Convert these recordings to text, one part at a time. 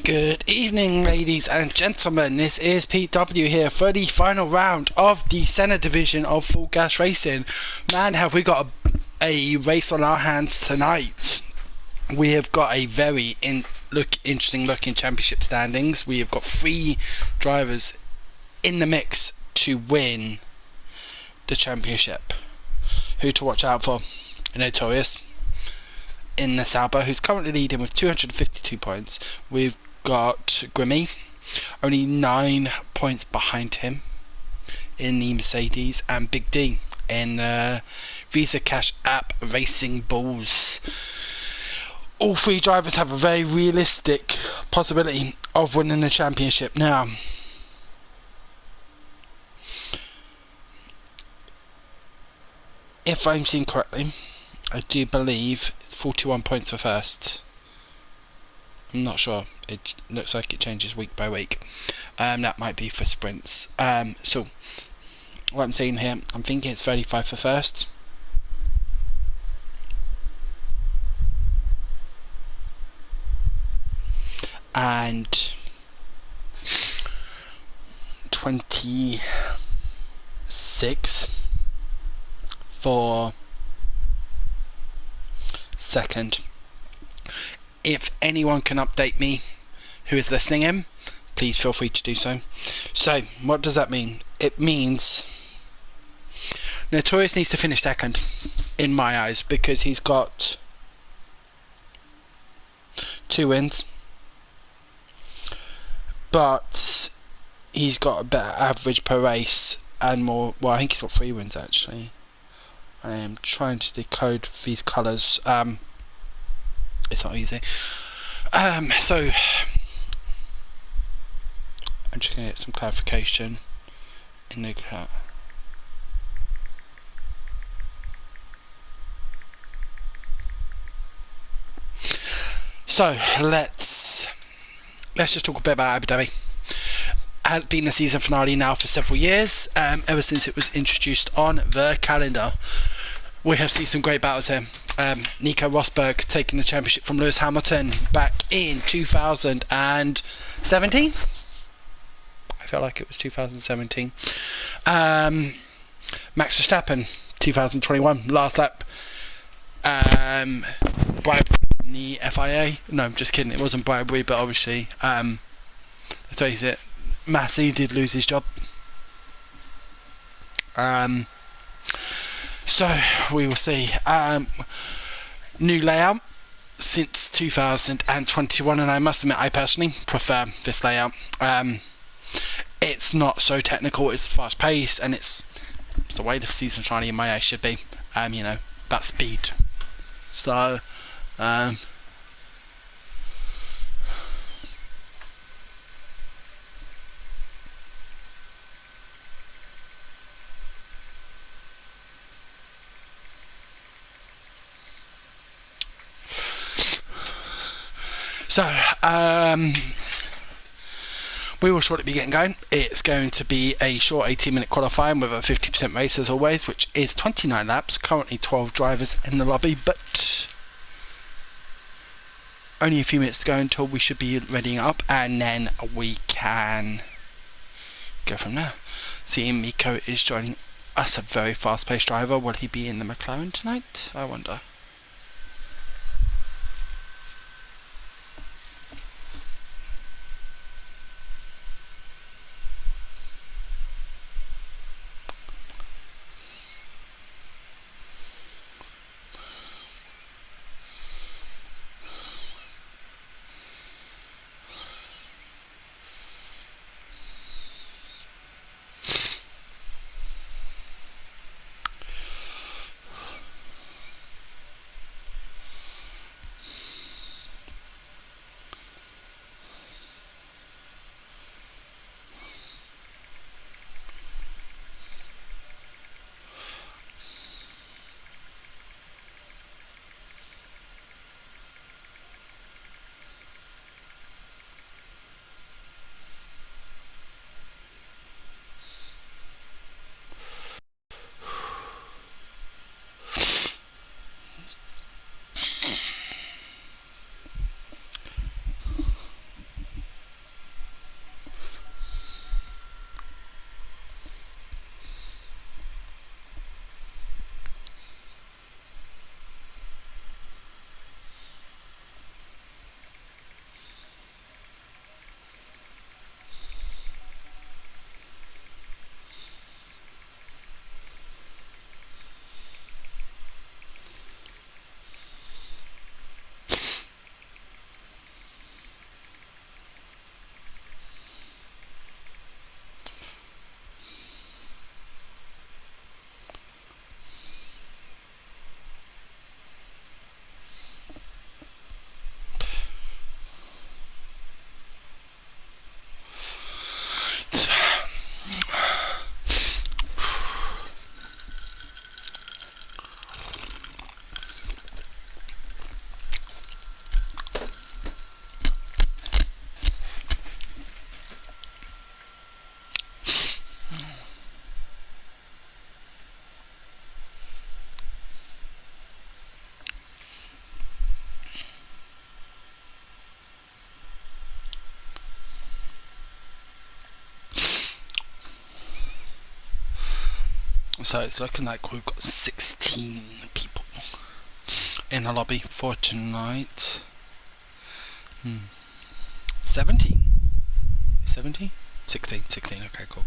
Good evening, ladies and gentlemen. This is PW here for the final round of the Senna division of Full Gas Racing. Man, have we got a race on our hands tonight. We have got a very interesting looking championship standings. We have got 3 drivers in the mix to win the championship. Who to watch out for? Notorious in the Sauber, who's currently leading with 252 points. We've got Grimmy, only 9 points behind him in the Mercedes, and Big D in the Visa Cash App Racing Bulls. All 3 drivers have a very realistic possibility of winning the championship. Now, if I'm seeing correctly, I do believe it's 41 points for first. I'm not sure. It looks like it changes week by week. That might be for sprints. So, what I'm saying here, I'm thinking it's 35 for first. And 26 for second. If anyone can update me who is listening in, please feel free to do so. So, what does that mean? It means Notorious needs to finish second, in my eyes, because he's got 2 wins, but he's got a better average per race and more. Well, I think he's got 3 wins actually. I am trying to decode these colours. It's not easy. So I'm just going to get some clarification in the chat. So let's just talk a bit about Abu Dhabi. Has been the season finale now for several years, ever since it was introduced on the calendar. We have seen some great battles here. Nico Rosberg taking the championship from Lewis Hamilton back in 2017. I felt like it was 2017. Max Verstappen, 2021, last lap. Bribery from the FIA. No, I'm just kidding. It wasn't bribery, but obviously, let's face it, Massey did lose his job. So we will see. New layout since 2021, and I must admit I personally prefer this layout. It's not so technical, it's fast paced, and it's the way the season finale in my eyes should be. You know, about speed. So we will shortly be getting going. It's going to be a short 18-minute qualifying with a 50% race as always, which is 29 laps. Currently 12 drivers in the lobby, but only a few minutes to go until we should be readying up, and then we can go from there. Seeing Miko is joining us, a very fast-paced driver. Will he be in the McLaren tonight? I wonder. So it's looking like we've got 16 people in the lobby for tonight. 17? 17? 16, okay, cool.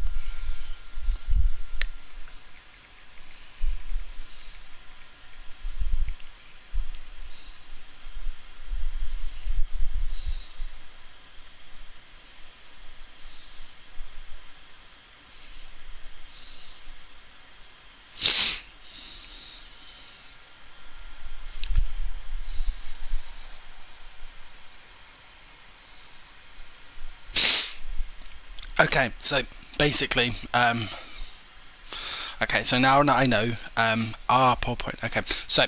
Okay, so basically, okay, so now that I know, pole point. Okay, so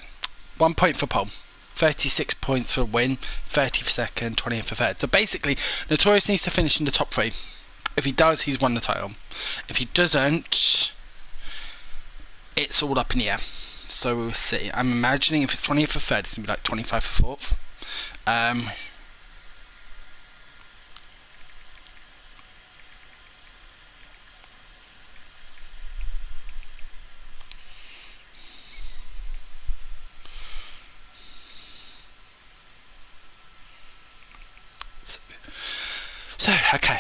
1 point for pole, 36 points for win, 30 for second, 20 for third. So basically, Notorious needs to finish in the top 3. If he does, he's won the title. If he doesn't, it's all up in the air. So we'll see. I'm imagining if it's 20 for third, it's gonna be like 25 for fourth. So okay,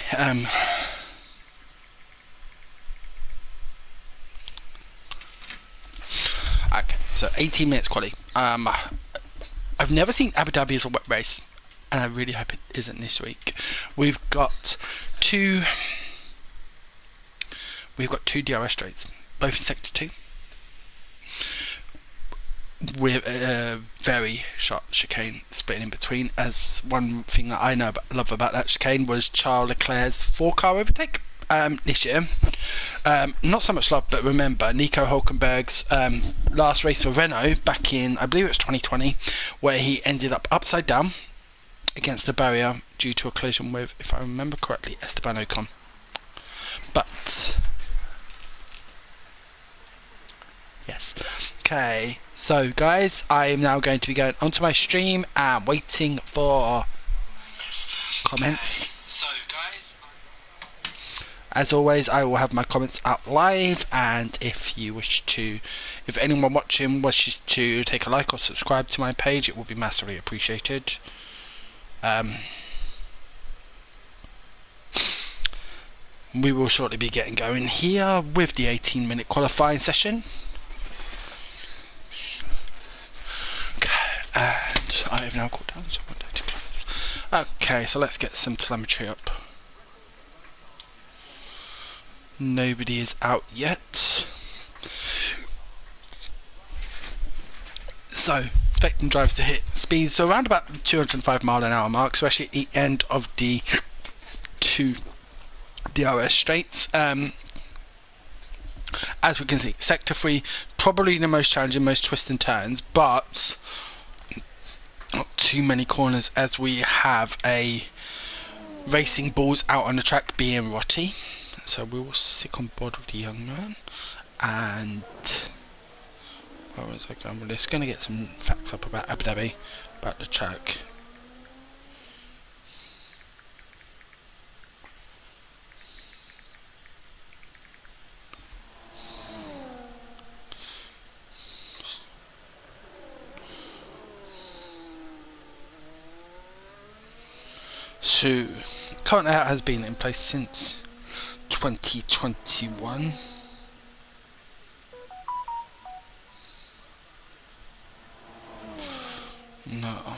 okay, so 18 minutes quality. I've never seen Abu Dhabi as a wet race, and I really hope it isn't this week. We've got two DRS straights, both in sector 2, with a very sharp chicane split in between. As one thing that I love about that chicane was Charles Leclerc's 4-car overtake this year. Not so much love, but remember Nico Hulkenberg's last race for Renault back in, I believe it was 2020, where he ended up upside down against the barrier due to a collision with, if I remember correctly, Esteban Ocon. But yes. Okay, so guys, I am now going to be going onto my stream and waiting for comments. So guys, as always, I will have my comments up live, and if anyone watching wishes to take a like or subscribe to my page, it will be massively appreciated. We will shortly be getting going here with the 18-minute qualifying session. And I have now cooled down, so I'm going to close. Okay, so let's get some telemetry up. Nobody is out yet. So, expecting drivers to hit speeds, so around about the 205 mile an hour mark, especially at the end of the 2 DRS straights. As we can see, sector 3 probably the most challenging, most twists and turns, but not too many corners, as we have a racing balls out on the track being Rotti. So we will stick on board with the young man. And where was I going with this? Going to get some facts up about Abu Dhabi, about the track. So, current layout has been in place since 2021. No.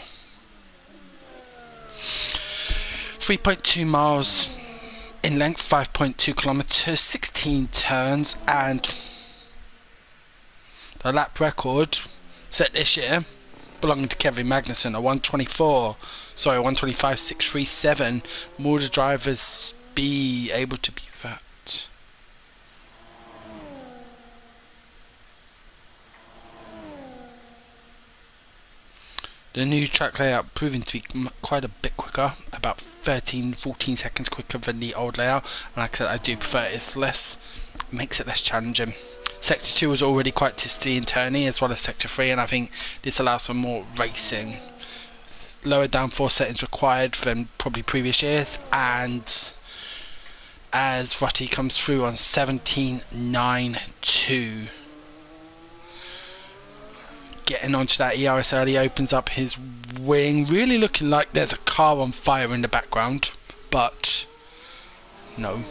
3.2 miles in length, 5.2 kilometers, 16 turns, and the lap record set this year belonging to Kevin Magnussen, a 125.637. Will the drivers be able to beat that? The new track layout proving to be quite a bit quicker, about 13-14 seconds quicker than the old layout, and like I said, I do prefer it. It makes it less challenging. Sector 2 was already quite twisty and turny, as well as Sector 3, and I think this allows for more racing. Lower downforce settings required than probably previous years, and as Rotti comes through on 17.92 getting onto that ERS early opens up his wing. Really looking like there's a car on fire in the background, but no.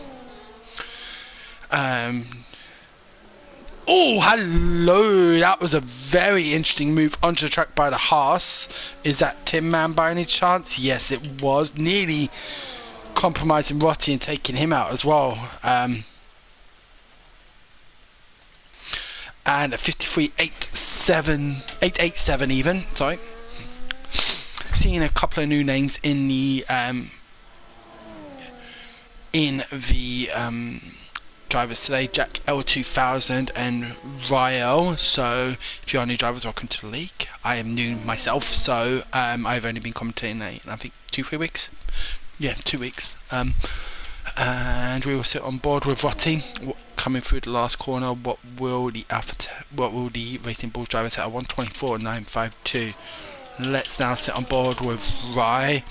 Oh, hello! That was a very interesting move onto the track by the Haas. Is that Tin Man by any chance? Yes, it was. Nearly compromising Rotti and taking him out as well. And a 53.887 even. Sorry. Seeing a couple of new names in the drivers today, Jack L2000 and Rael. So if you are new drivers, welcome to the league. I am new myself, so I've only been commentating I think 2-3 weeks. Yeah, 2 weeks. And we will sit on board with Rotti coming through the last corner. What will the Racing Bulls driver set at 1:24.952? Let's now sit on board with Rai,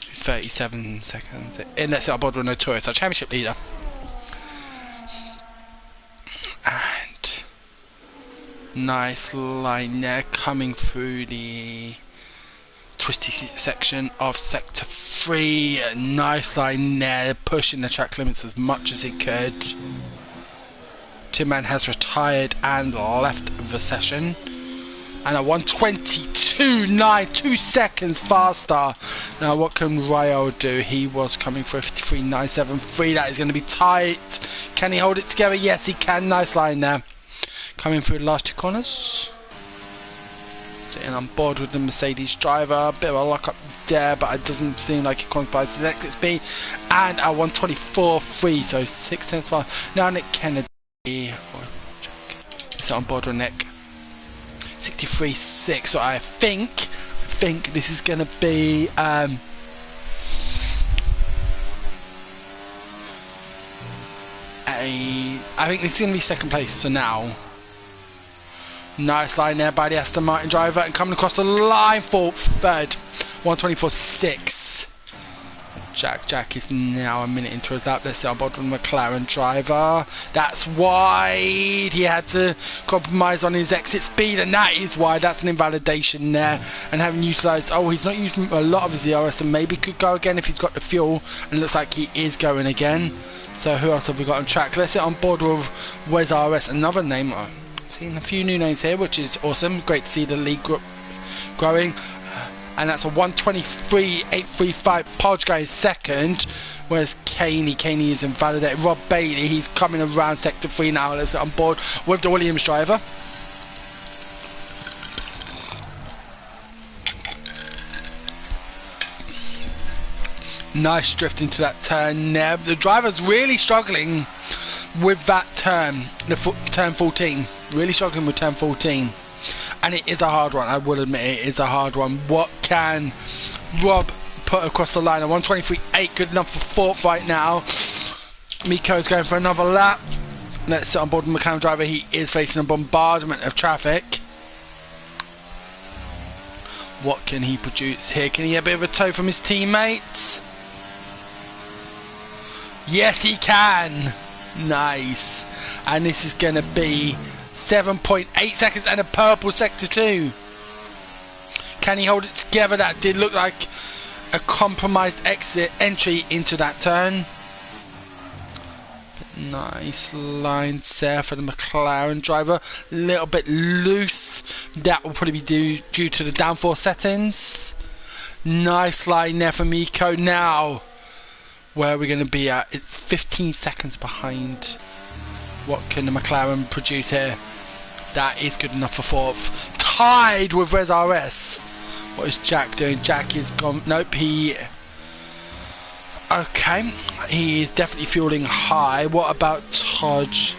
who's 37 seconds in. Let's sit on board with Notorious, our championship leader. And nice line there coming through the twisty section of sector 3. Nice line there, pushing the track limits as much as it could. Tin Man has retired and left the session. And a 1:22.9, 2 seconds faster. Now what can Rael do? He was coming for a 53.973. That is going to be tight. Can he hold it together? Yes, he can. Nice line there. Coming through the last 2 corners. Sitting on board with the Mercedes driver. Bit of a lock up there, but it doesn't seem like it qualifies to the exit speed. And a 1:24.3, so 6 tenths fast. Now Nick Kennedy. Sit on board with Nick. 63.6. So I think this is going to be I think this is going to be second place for now. Nice line there by the Aston Martin driver, and coming across the line for third. 1:24.6. Jack is now a minute into his lap. Let's see on board with the McLaren driver. That's wide. He had to compromise on his exit speed, and that is why. That's an invalidation there. And having utilised, he's not using a lot of his ERS, and maybe could go again if he's got the fuel. And it looks like he is going again. So who else have we got on track? Let's sit on board with Wes RS, another name. I've seen a few new names here, which is awesome. Great to see the league growing. And that's a 1:23.835. Podge guy second. Where's Caney? Caney is invalidated. Rob Bailey, he's coming around sector 3 now. Let's get on board with the Williams driver. Nice drift into that turn there. The driver's really struggling with that turn, turn 14. Really struggling with turn 14. And it is a hard one, I will admit it is a hard one. What can Rob put across the line? A 1:23.8, good enough for 4th right now. Miko's going for another lap. Let's sit on board with the McLaren driver. He is facing a bombardment of traffic. What can he produce here? Can he get a bit of a tow from his teammates? Yes, he can. Nice. And this is going to be 7.8 seconds and a purple sector 2. Can he hold it together? That did look like a compromised entry into that turn. But nice lines there for the McLaren driver. A little bit loose. That will probably be due to the downforce settings. Nice line there for Miko. Now, where are we going to be at? It's 15 seconds behind. What can the McLaren produce here? That is good enough for 4th. Tied with Res RS. What is Jack doing? Jack is gone. Nope, okay, he is definitely fueling high. What about Todge?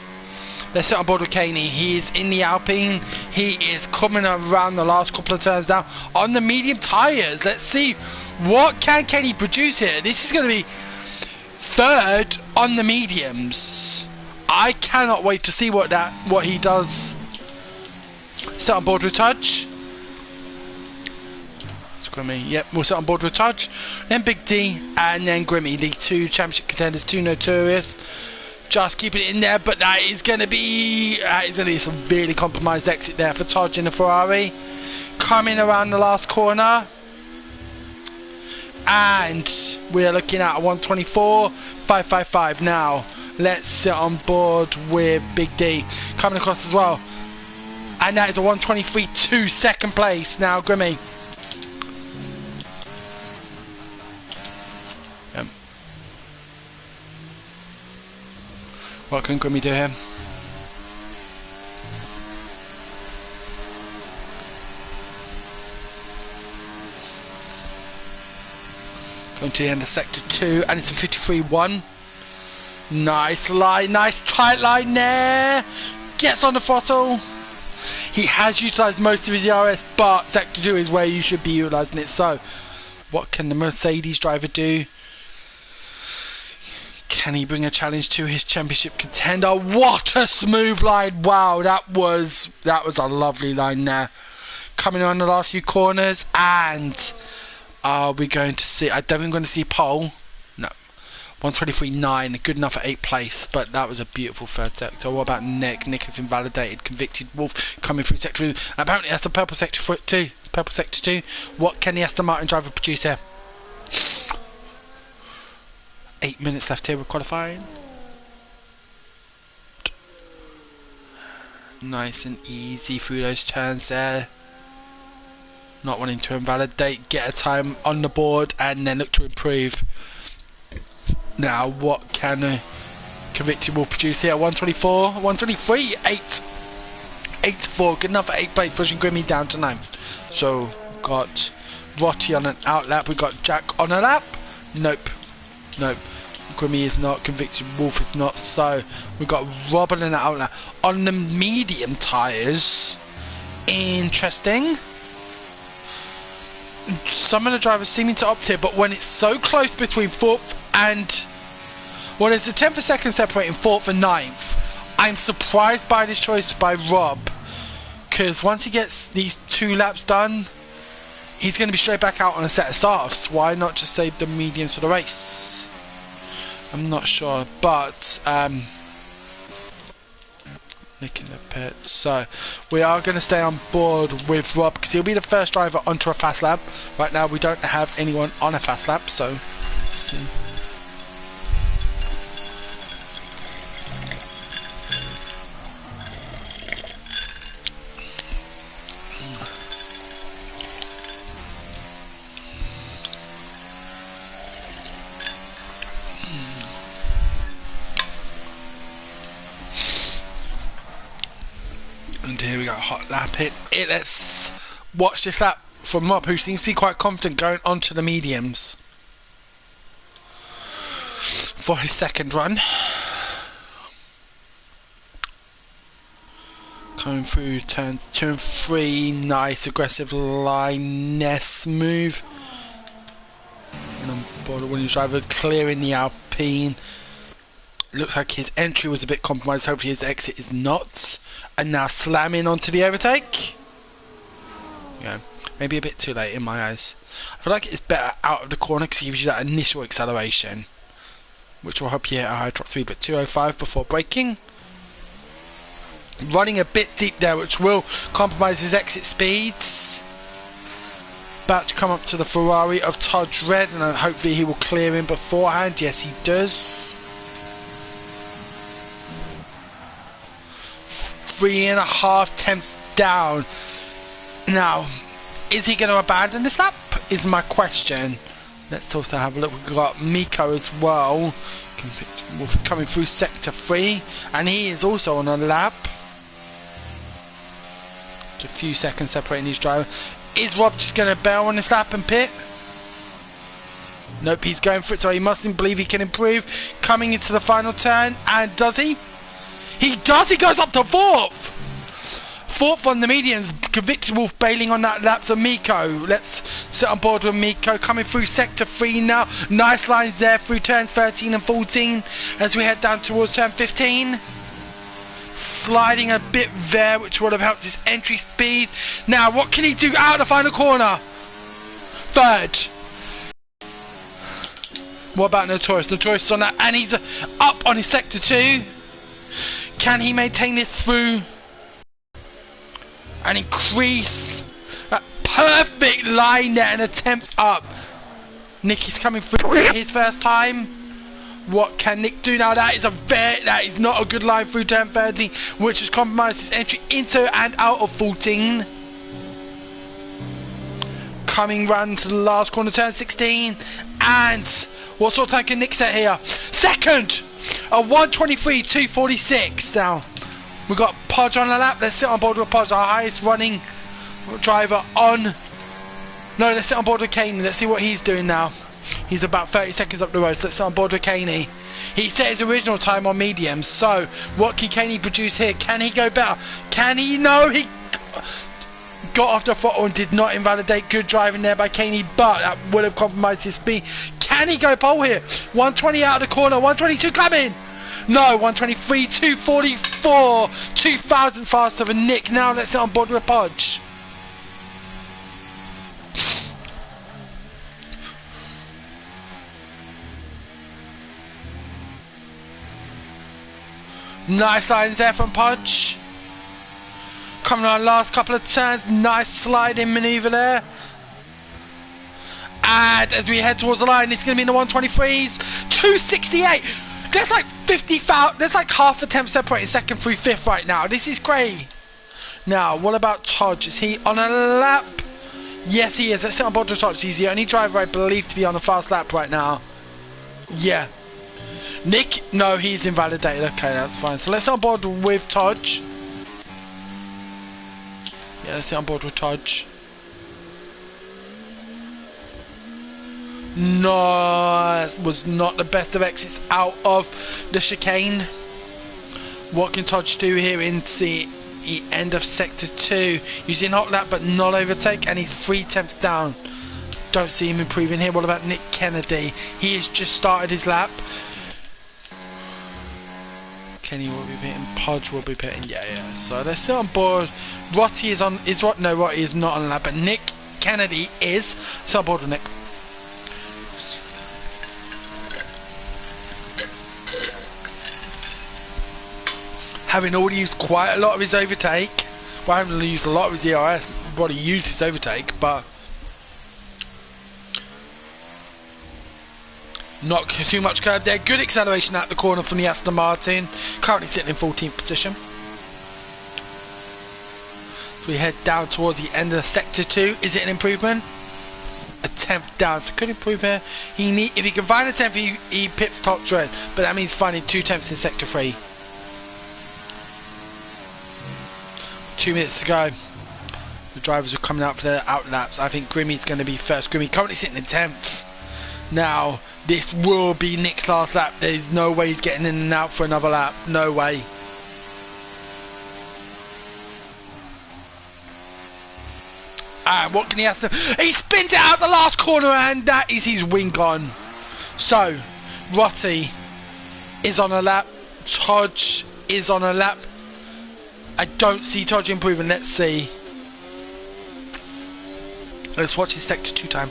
Let's sit on board with Caney. He is in the Alpine. He is coming around the last couple of turns down on the medium tyres. Let's see what can Caney produce here. This is going to be 3rd on the mediums. I cannot wait to see what he does. Sit on board with Tudge. Grimmy, yep, we'll sit on board with Tudge. Then Big D and then Grimmy, the 2 championship contenders, 2 Notorious. Just keeping it in there, but that is going to be a severely compromised exit there for Tudge in the Ferrari. coming around the last corner. And we're looking at a 124.555 now. Let's sit on board with Big D coming across as well. And that is a 123.2 second place now, Grimmy. Yep. What can Grimmy do here? Going to the end of sector 2, and it's a 53.1. Nice line, nice tight line there. Gets on the throttle. He has utilised most of his ERS, but sector 2 is where you should be utilising it. So, what can the Mercedes driver do? Can he bring a challenge to his championship contender? What a smooth line! Wow, that was a lovely line there. Coming on the last few corners, and are we going to see? I don't think we're going to see pole. No. 123.9, good enough for 8th place, but that was a beautiful third sector. What about Nick? Nick has invalidated. Convicted Wolf coming through sector 2. Apparently that's the purple sector 2. Purple sector 2. What can the Aston Martin driver produce here? 8 minutes left here with qualifying. Nice and easy through those turns there. Not wanting to invalidate, get a time on the board, and then look to improve. Now, what can a Convicted will produce here? 124, 123, 8-4, good enough for 8th place, pushing Grimmy down to 9th. So, got Rotty on an outlap, we got Jack on a lap. Nope. Grimmy is not, Convicted Wolf is not, so we got Rob on an outlap. On the medium tyres, interesting. Some of the drivers seeming to opt here, but when it's so close between 4th and... well, there's a 10th of a second separating 4th and 9th. I'm surprised by this choice by Rob, because once he gets these 2 laps done, he's going to be straight back out on a set of start-offs. Why not just save the mediums for the race? I'm not sure, but... Nick in the pit. So we are going to stay on board with Rob because he'll be the first driver onto a fast lap. Right now we don't have anyone on a fast lap, so let's see. And here we go, hot lap it. Let's watch this lap from Rob, who seems to be quite confident going onto the mediums for his second run. Coming through turns 2 and 3, nice aggressive line, smooth. And on board the winning driver, clearing the Alpine. Looks like his entry was a bit compromised, hopefully his exit is not. And now slamming onto the overtake. Yeah, maybe a bit too late in my eyes. I feel like it's better out of the corner because it gives you that initial acceleration, which will help you hit a high top speed. But 205 before braking. Running a bit deep there, which will compromise his exit speeds. About to come up to the Ferrari of Todd Red, and hopefully he will clear in beforehand. Yes, he does. 3.5 tenths down. Now, is he going to abandon this lap? Is my question. Let's also have a look. We've got Miko as well. Coming through sector 3, and he is also on a lap. Just a few seconds separating these drivers. Is Rob just going to bail on this lap and pit? Nope, he's going for it, so he mustn't believe he can improve. Coming into the final turn, and does he? He does! He goes up to 4th! 4th on the medians. Convicted Wolf bailing on that lap. So Miko, let's sit on board with Miko. Coming through sector 3 now. Nice lines there through turns 13 and 14 as we head down towards turn 15. Sliding a bit there, which would have helped his entry speed. Now, what can he do out of the final corner? 3rd. What about Notorious? Notorious is on that, and he's up on his sector 2. Can he maintain this through and increase perfect line there and attempt up. Nick is coming through for his first time. What can Nick do now? That is not a good line through turn 30, which has compromised his entry into and out of 14. Coming run to the last corner, turn 16, and what sort of time can Nick set here? Second, a 1:23.246. Now we've got Podge on the lap. Let's sit on board with Podge, our highest running driver on. No, let's sit on board with Caney. Let's see what he's doing now. He's about 30 seconds up the road. So let's sit on board with Caney. He set his original time on medium. So what can Caney produce here? Can he go better? Can he? No, he got off the throttle and did not invalidate. Good driving there by Caney, but that would have compromised his speed. Can he go pole here? 120 out of the corner, 122 coming. No, 123.244, 2,000 faster than Nick. Now let's sit on board with Podge. Nice lines there from Podge. Coming on last couple of turns, nice sliding manoeuvre there. And as we head towards the line, it's going to be in the 123s, 268. There's like 50,000. There's like half a temp separating second through fifth right now. This is great. Now, what about Podge? Is he on a lap? Yes, he is. Let's sit on board with Podge. He's the only driver I believe to be on a fast lap right now. Yeah. Nick, no, he's invalidated. Okay, that's fine. So let's sit on board with Podge. Yeah, let's sit on board with Podge. No, that was not the best of exits out of the chicane. What can Podge do here into the end of sector 2? Using hot lap but not overtake, and he's 3 tenths down. Don't see him improving here. What about Nick Kennedy? He has just started his lap. Kenny will be pitting, Podge will be pitting, yeah. So let's sit on board. Rotty is on, no, Rotty is not on lap, but Nick Kennedy is. So on board with Nick. Having already used quite a lot of his overtake, well, I haven't used a lot of his DRS, but he used his overtake, but not too much curve there. Good acceleration at the corner from the Aston Martin. Currently sitting in 14th position. So we head down towards the end of sector 2. Is it an improvement? A 10th down, so could improve here. If he can find a 10th, he pips top dread, but that means finding 2 tenths in sector 3. 2 minutes to go. The drivers are coming out for their out laps. I think Grimmy's going to be first. Grimmy currently sitting in 10th. Now, this will be Nick's last lap. There's no way he's getting in and out for another lap. No way. And what can he ask them? He spins it out the last corner, and that is his win gone. So, Rotty is on a lap. Podge is on a lap. I don't see Podge improving. Let's see. Let's watch his sector 2 time.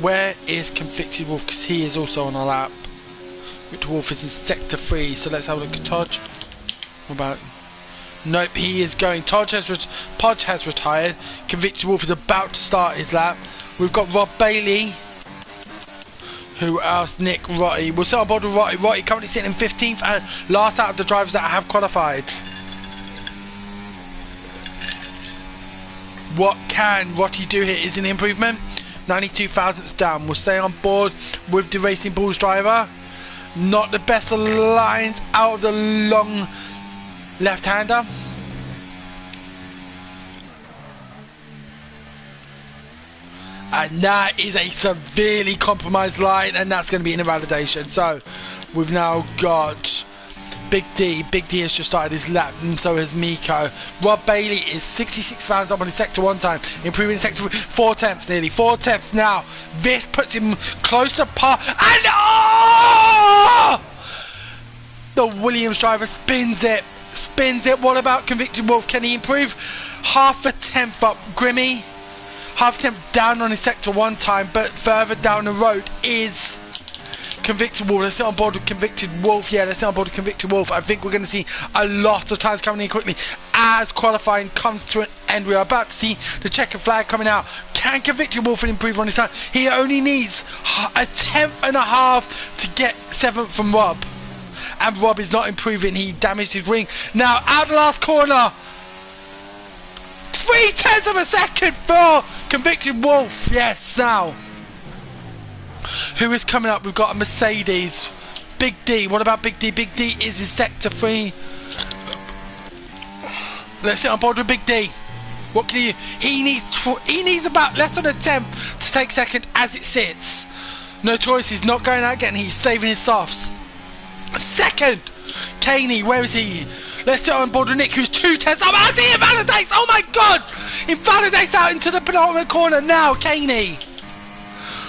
Where is Convicted Wolf? Because he is also on a lap. Convicted Wolf is in sector 3. So let's have a look at Podge. What about? Nope, he is going. Podge has retired. Convicted Wolf is about to start his lap. We've got Rob Bailey. Who else? Nick, Rotty. We'll sit on board with Rotty. Rotty currently sitting in 15th and last out of the drivers that have qualified. What can Rotty do here? Is an improvement. 92 thousandths down. We'll stay on board with the Racing Bulls driver. Not the best of lines out of the long left-hander. And that is a severely compromised line, and that's going to be an invalidation. So we've now got Big D. Big D has just started his lap, and so has Miko. Rob Bailey is 66 fans up on his sector 1 time, improving sector 4 tenths, nearly 4 tenths now. This puts him close to par, and the Williams driver spins it. What about Convicted Wolf? Can he improve? Half a tenth up. Grimmy, half a tenth down on his sector 1 time, but further down the road is Convicted Wolf. Let's sit on board with Convicted Wolf. Yeah, let's sit on board with Convicted Wolf. I think we're going to see a lot of times coming in quickly as qualifying comes to an end. We are about to see the checkered flag coming out. Can Convicted Wolf improve on his time? He only needs a 10.5 to get 7th from Rob. And Rob is not improving. He damaged his wing. Now, out the last corner. 0.3 of a second for Convicted Wolf. Yes, now. Who is coming up? We've got a Mercedes. Big D. What about Big D? Big D is in sector 3. Let's sit on board with Big D. What can he needs about less than a 10th to take second as it sits. No choice. He's not going out again. He's saving his softs. Second. Caney, where is he? Let's sit on board with Nick, who's 2/10. Oh, I see Invalidates! Oh my god! Invalidates out into the penultimate corner now, Caney.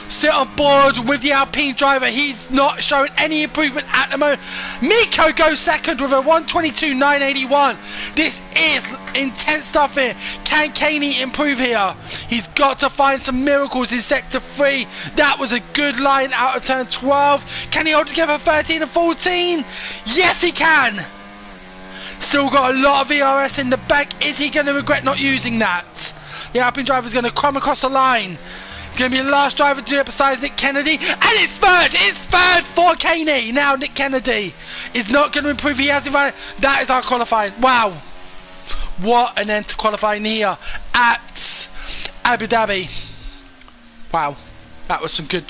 Sit on board with the Alpine driver. He's not showing any improvement at the moment. Miko goes second with a 1:22.981. This is intense stuff here. Can Caney improve here? He's got to find some miracles in sector 3. That was a good line out of turn 12. Can he hold together 13 and 14? Yes, he can. Still got a lot of ERS in the bank. Is he going to regret not using that? The Alpine driver is going to come across the line. Going to be the last driver to do it besides Nick Kennedy, and it's third. It's third for Caney. Now Nick Kennedy is not going to improve. He has divided. That is our qualifying. Wow, what an end to qualifying here at Abu Dhabi. Wow, that was some good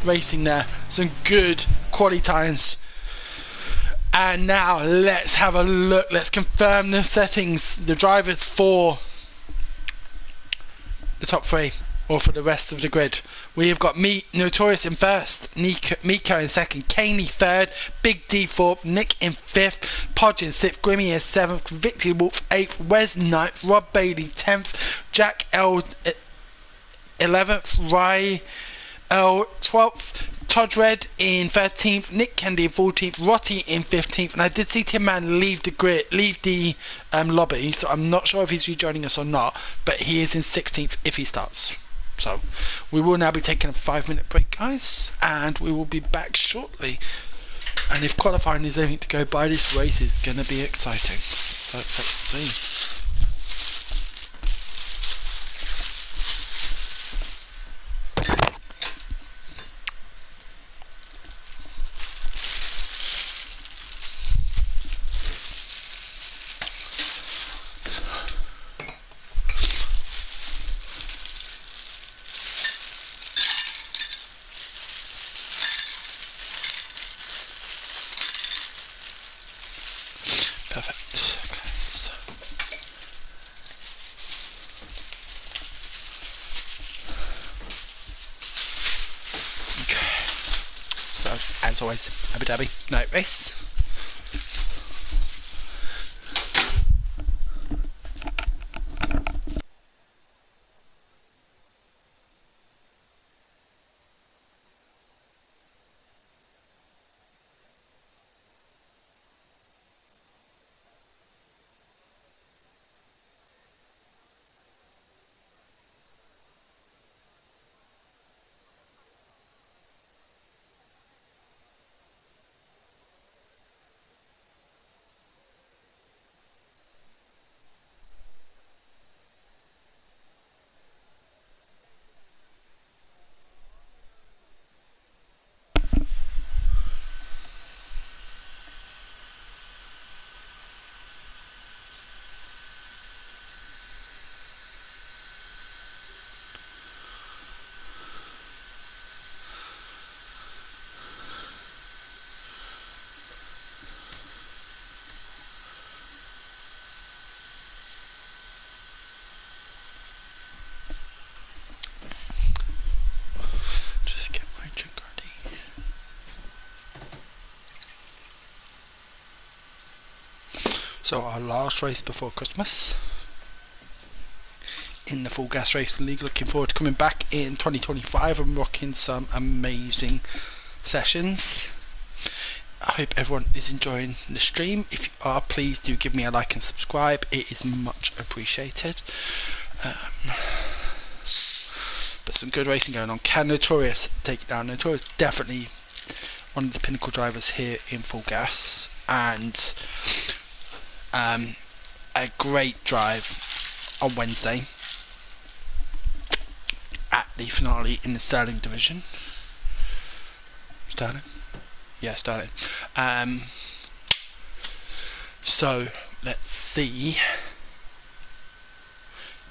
racing there. Some good quality times. And now let's have a look. Let's confirm the settings. The drivers for the top 3. Or for the rest of the grid. We have got Notorious in first, Miko in second, Caney third, Big D fourth, Nick in fifth, Podge in sixth, Grimmy in seventh, Victory Wolf eighth, Wes ninth, Rob Bailey 10th, Jack L 11th, Rai L 12th, Todd Red in 13th, Nick Kennedy in 14th, Rotti in 15th, and I did see Tim Man leave the lobby, so I'm not sure if he's rejoining us or not, but he is in 16th if he starts. So we will now be taking a 5-minute break, guys, and we will be back shortly. And if qualifying is anything to go by, this race is going to be exciting. So let's see. As always, Abu Dhabi night race. So our last race before Christmas in the full gas race league. Looking forward to coming back in 2025 and rocking some amazing sessions. I hope everyone is enjoying the stream. If you are, please do give me a like and subscribe. It is much appreciated. There's some good racing going on. Can Notorious take it down? Notorious definitely one of the pinnacle drivers here in full gas, and a great drive on Wednesday. the finale in the Sterling division. Sterling? Yeah, Sterling. So let's see,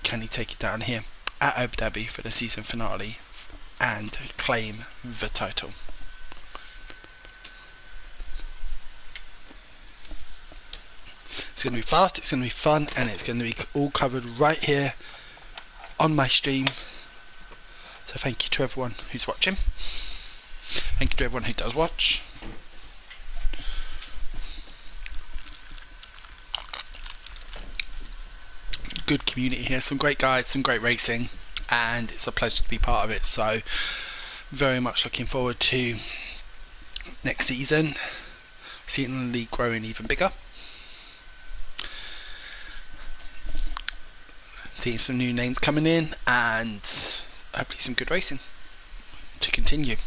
can he take it down here at Abu Dhabi for the season finale and claim the title? It's going to be fast, it's going to be fun, and it's going to be all covered right here on my stream. So thank you to everyone who's watching. Thank you to everyone who does watch. Good community here, some great guys, some great racing, and it's a pleasure to be part of it. So very much looking forward to next season, seeing the league growing even bigger, seeing some new names coming in, and hopefully some good racing to continue.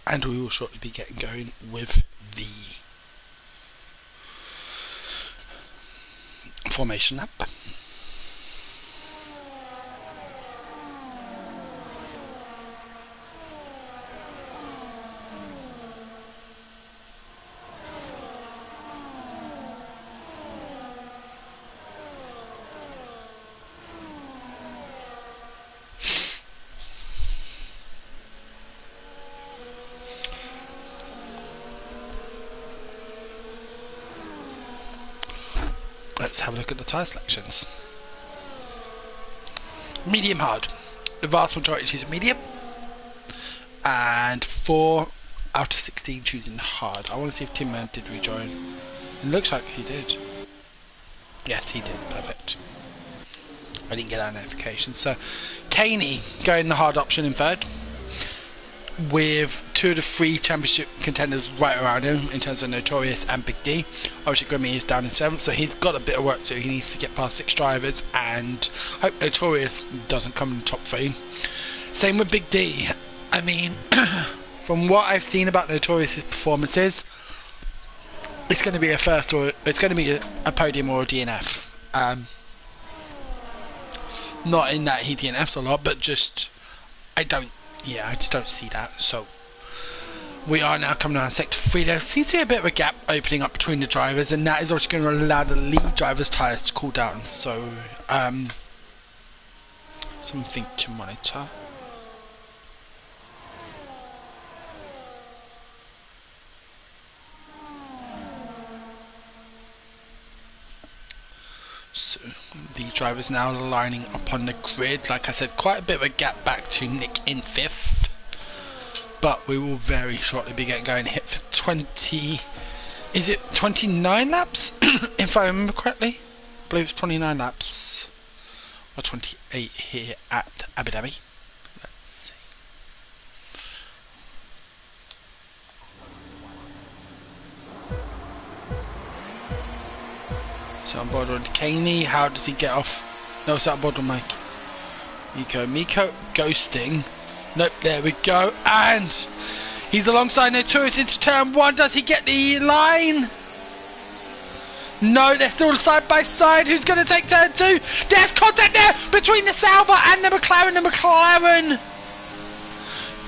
And we will shortly be getting going with the formation lap. Let's have a look at the tyre selections. Medium hard. The vast majority choosing medium. And 4 out of 16 choosing hard. I want to see if Tim Man did rejoin. It looks like he did. Yes, he did. Perfect. I didn't get that notification. So, Caney going the hard option in third, with 2 of the 3 championship contenders right around him in terms of Notorious and Big D. Obviously Grimmy is down in 7th, so he's got a bit of work to do. He needs to get past 6 drivers, and hope Notorious doesn't come in the top 3. Same with Big D. I mean, from what I've seen about Notorious's performances, it's going to be a first, or it's going to be a podium or a DNF. Not in that he DNFs a lot, but just I just don't see that. So we are now coming down to sector 3. There seems to be a bit of a gap opening up between the drivers, and that is also going to allow the lead drivers' tyres to cool down. So something to monitor. So the drivers now lining up on the grid. Like I said, quite a bit of a gap back to Nick in 5th, but we will very shortly be getting going. Hit for 20, is it 29 laps? If I remember correctly, I believe it's 29 laps, or 28 here at Abu Dhabi. Let's see. So on board on Kaney. How does he get off? No, it's on board on Mike. Miko ghosting. Nope, there we go. And he's alongside Notorious into turn 1. Does he get the line? No, they're still side by side. Who's going to take turn 2? There's contact there between the Sauber and the McLaren. The McLaren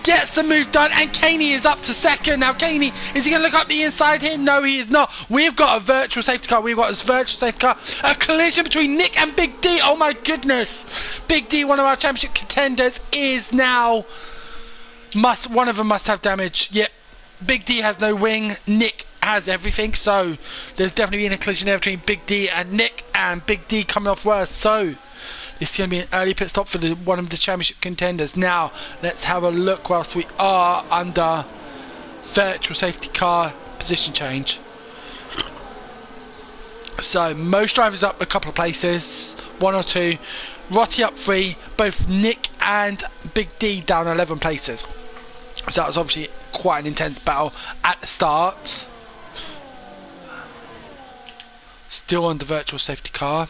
gets the move done, and Kaney is up to second. Now Kaney, is he going to look up the inside here? No, he is not. We've got a virtual safety car. We've got this virtual safety car. A collision between Nick and Big D. Oh my goodness. Big D, one of our championship contenders, is now one of them must have damage. Yep. Big D has no wing. Nick has everything. So there's definitely been a collision there between Big D and Nick, and Big D coming off worse. So this is going to be an early pit stop for one of the championship contenders. Now, let's have a look whilst we are under virtual safety car position change. So, most drivers up a couple of places, 1 or 2. Rotti up 3, both Nick and Big D down 11 places. So that was obviously quite an intense battle at the start. Still on the virtual safety car.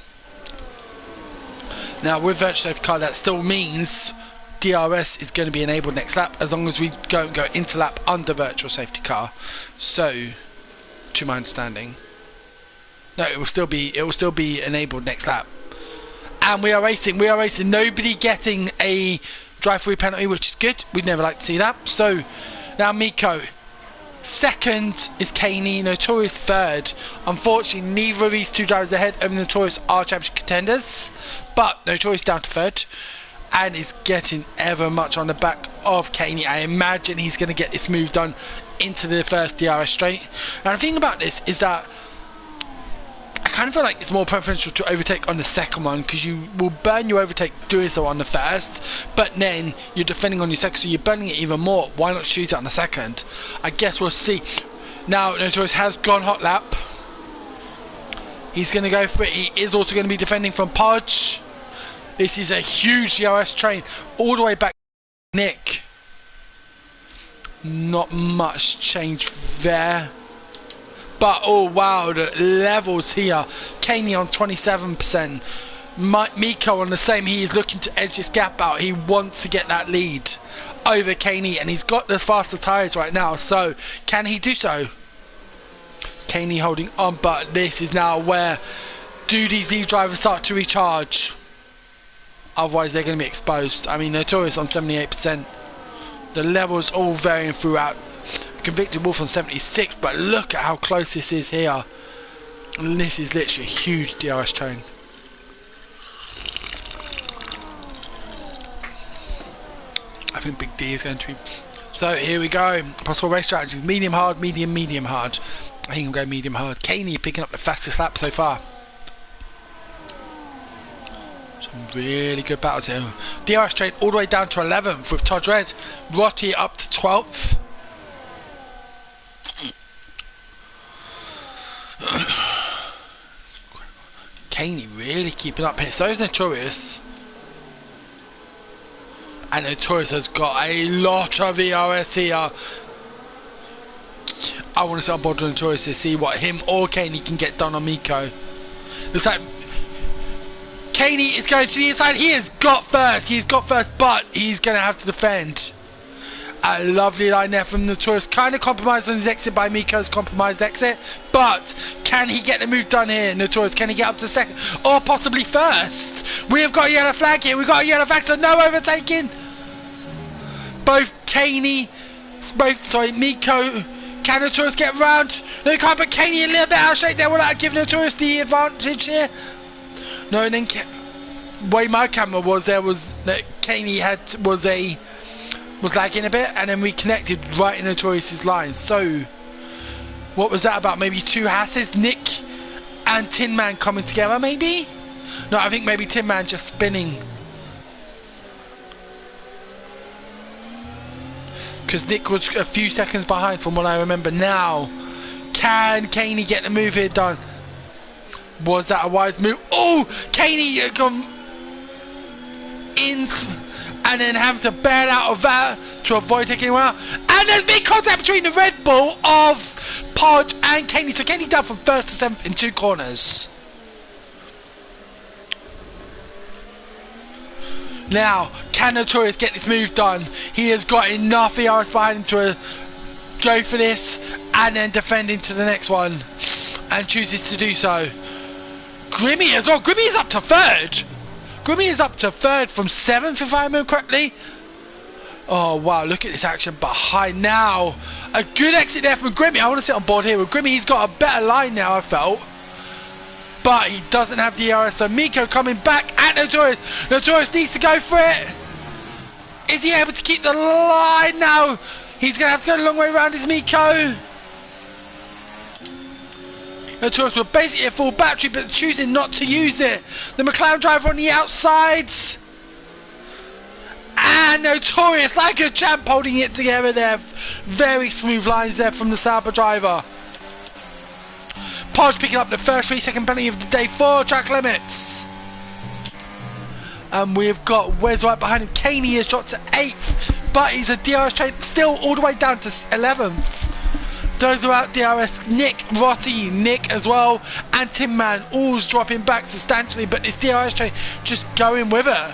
Now with virtual safety car, that still means DRS is going to be enabled next lap as long as we don't go into lap under virtual safety car. So, to my understanding, no, it will still be enabled next lap. And we are racing. Nobody getting a drive-through penalty, which is good. We'd never like to see that. So now Miko. Second is Kaney, Notorious third. Unfortunately, neither of these two drivers ahead of Notorious are championship contenders, but Notorious down to third and is getting ever much on the back of Kaney. I imagine he's going to get this move done into the first DRS straight. And the thing about this is that I kind of feel like it's more preferential to overtake on the second one, because you will burn your overtake doing so on the first, but then you're defending on your second, so you're burning it even more. Why not shoot it on the second? I guess we'll see. Now Notorious has gone hot lap. He's going to go for it. He is also going to be defending from Podge. This is a huge DRS train all the way back to Nick. Not much change there. But, oh wow, the levels here. Kaney on 27%. Miko on the same. He is looking to edge this gap out. He wants to get that lead over Kaney, and he's got the faster tyres right now. So, can he do so? Kaney holding on, but this is now where do these lead drivers start to recharge? Otherwise, they're going to be exposed. I mean, Notorious on 78%. The levels all varying throughout. Convicted Wolf on 76, but look at how close this is here. And this is literally a huge DRS train. I think Big D is going to be. So here we go. Possible race strategies: medium hard, medium, medium hard. I think I'm going medium hard. Kaney picking up the fastest lap so far. Some really good battles here. DRS train all the way down to 11th with Todd Red. Rotti up to 12th. Kaney really keeping up here. So is Notorious. And Notorious has got a lot of ERS here. I want to sit on board with Notorious to see what him or Kaney can get done on Miko. Looks like Kaney is going to the inside. He has got first, but he's going to have to defend. A lovely line there from Notorious. Kind of compromised on his exit by Miko's compromised exit. But can he get the move done here? Notorious, can he get up to second? Or possibly first? We have got a yellow flag here. We've got a yellow flag, so no overtaking. Miko. Can Notorious get around? No, he can't, but Kaney a little bit out of shape there. Will that give Notorious the advantage here? No, and then way my camera was, there was that Kaney was lagging a bit, and then we connected right in Notorious's line. So what was that about? Maybe two Hasses, Nick and Tin Man coming together, maybe? No, I think maybe Tin Man just spinning, because Nick was a few seconds behind from what I remember. Now can Kaney get the move here done? Was that a wise move? Oh, Kaney gone in and then having to bail out of that to avoid taking him out. And there's big contact between the Red Bull of Podge and Kaney. So Kaney down from 1st to 7th in 2 corners. Now, can Notorious get this move done? He has got enough ERS behind him to go for this and then defend into the next one, and chooses to do so. Grimmy as well. Grimmy is up to third. Grimmy is up to third from 7th, if I remember correctly. Oh wow, look at this action behind now. A good exit there from Grimmy. I want to sit on board here with Grimmy. He's got a better line now, I felt. But he doesn't have the ERS. So Miko coming back at Notorious. Notorious needs to go for it. Is he able to keep the line now? He's going to have to go a long way around his Miko. Notorious were basically at full battery, but choosing not to use it. The McLaren driver on the outsides. And Notorious, like a champ, holding it together there. Very smooth lines there from the Sauber driver. Podge picking up the first 3-second penalty of the day for track limits. And we've got Wes right behind him. Kaney has dropped to 8th, but he's a DRS train still all the way down to 11th. Those are out DRS, Nick, Rotti, Nick as well, and Tim Man, all's dropping back substantially, but this DRS train just going with her.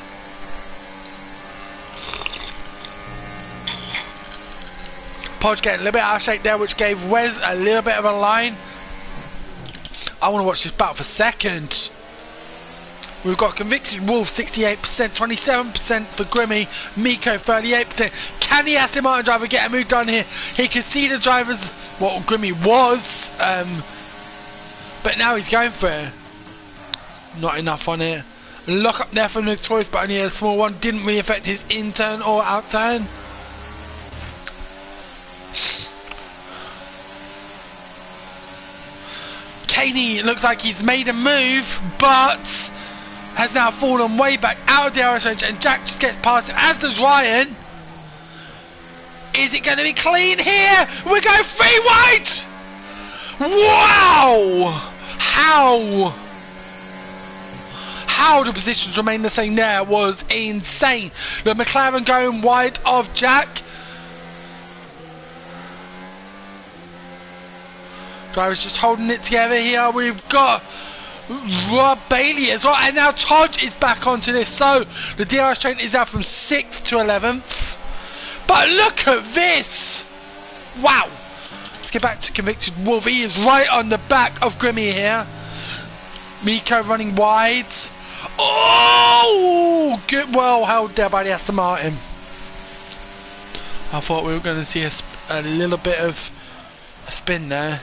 Podge getting a little bit out of shape there, which gave Wes a little bit of a line. I want to watch this battle for second. We've got Convicted Wolf 68%, 27% for Grimmy, Miko 38%. Can the Aston Martin driver get a move done here? He can see the drivers, what Grimmy was, but now he's going for it. Not enough on it. Lock up there from Notorious, but only a small one. Didn't really affect his in-turn or out-turn. Kaney looks like he's made a move, but has now fallen way back out of the DRS range, and Jack just gets past him, as does Ryan. Is it going to be clean here? We're going 3 wide! Wow! How the positions remain the same there was insane. The McLaren going wide of Jack. Drivers just holding it together here. We've got Rob Bailey as well, and now Todd is back onto this. So the DRS train is out from 6th to 11th. But look at this! Wow! Let's get back to Convicted Wolf. He is right on the back of Grimmy here. Miko running wide. Oh! Good, well held there by the Aston Martin. I thought we were going to see a little bit of a spin there.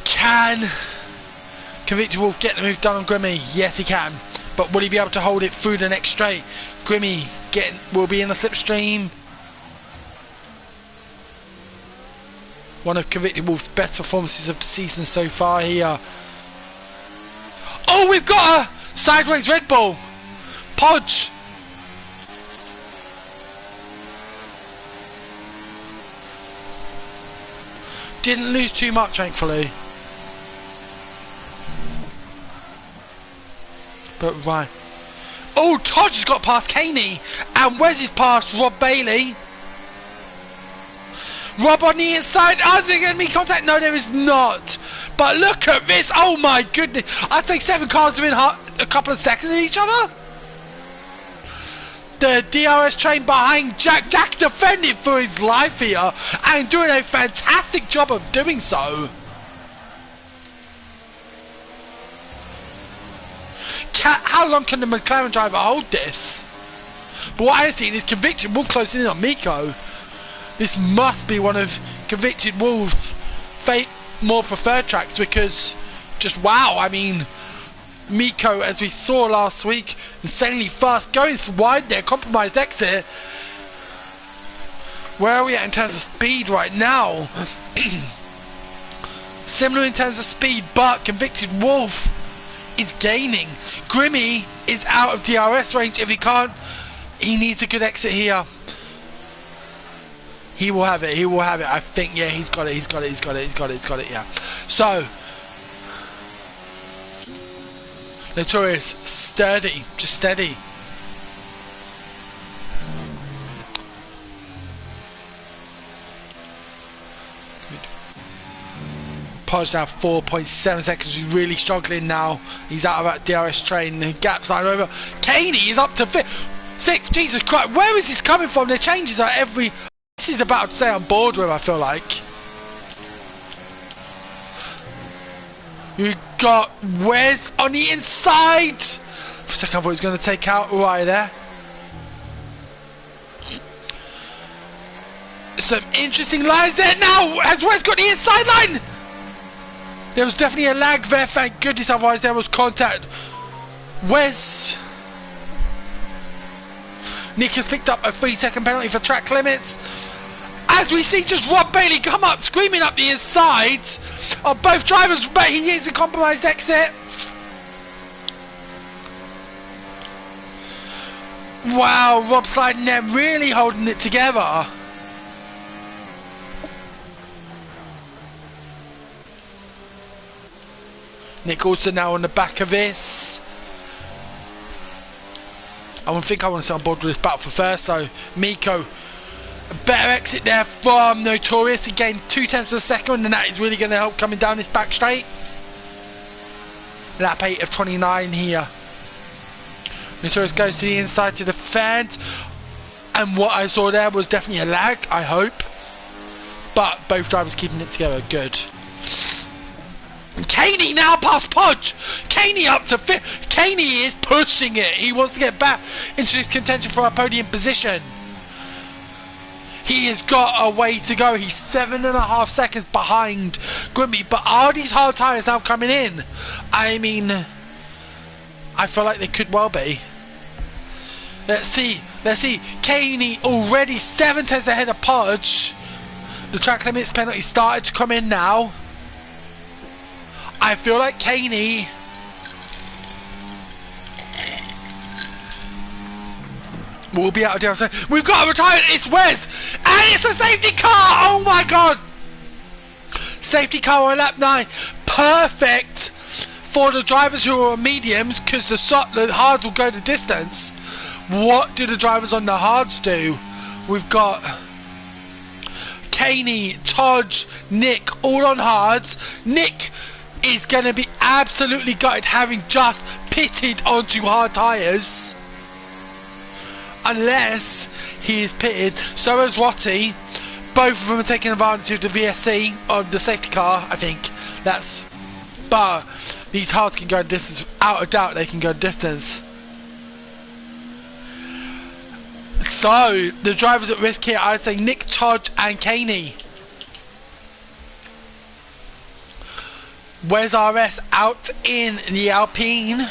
Can Convicted Wolf get the move done on Grimmy? Yes, he can. But will he be able to hold it through the next straight? Grimmy will be in the slipstream. One of Convicted Wolf's best performances of the season so far here. Oh, we've got a sideways Red Bull. Podge. Didn't lose too much, thankfully. But right. Oh, Todd has got past Kaney. And Wes is past Rob Bailey. Rob on the inside. Oh, is there going to be contact? No, there is not. But look at this. Oh my goodness. I'd say 7 cars within a couple of seconds of each other. The DRS train behind Jack. Jack defending for his life here and doing a fantastic job of doing so. How long can the McLaren driver hold this? But what I've seen is Convicted Wolf closing in on Miko. This must be one of Convicted Wolf's more preferred tracks, because just wow, I mean, Miko, as we saw last week, insanely fast, going wide there, compromised exit. Where are we at in terms of speed right now? Similar in terms of speed, but Convicted Wolf is gaining. Grimmy is out of DRS range. If he can't, he needs a good exit here. He will have it. He will have it. I think, yeah, he's got it. He's got it. He's got it. He's got it. He's got it. Yeah. So, Notorious, sturdy, just steady. Podge now 4.7 seconds. He's really struggling now. He's out of that DRS train. The gap's line over. Caney is up to 6. Jesus Christ, where is this coming from? The changes are every... This is about to stay on board with, I feel like. You got Wes on the inside. For a second I thought he was going to take out right there. Some interesting lines there now. Has Wes got the inside line? There was definitely a lag there, thank goodness, otherwise there was contact. Wes. Nick has picked up a 3-second penalty for track limits. As we see just Rob Bailey come up, screaming up the inside of both drivers, but he is a compromised exit. Wow, Rob sliding there, really holding it together. Nick also now on the back of this. I don't think I want to stay on board with this battle for first, so Miko, a better exit there from Notorious. He gained 0.2 of a second, and that is really going to help coming down this back straight. Lap 8 of 29 here. Notorious goes to the inside to defend, and what I saw there was definitely a lag, I hope. But both drivers keeping it together, good. Caney now past Podge. Caney up to 5th. Caney is pushing it. He wants to get back into contention for a podium position. He has got a way to go. He's 7.5 seconds behind Grimby. But are these hard tyres now coming in? I mean, I feel like they could well be. Let's see. Let's see. Caney already 7/10 ahead of Podge. The track limits penalty started to come in now. I feel like Caney will be out of the outside. We've got a retirement. It's Wes, and it's a safety car. Oh my god! Safety car on lap 9. Perfect for the drivers who are on mediums, because the hards will go the distance. What do the drivers on the hards do? We've got Caney, Todge, Nick all on hards. Nick is going to be absolutely gutted having just pitted onto hard tyres. Unless he is pitted. So is Rotty. Both of them are taking advantage of the VSC of the safety car, I think. But these hards can go distance. Out of doubt they can go distance. So the drivers at risk here, I'd say Nick, Todd and Caney. Where's RS out in the Alpine?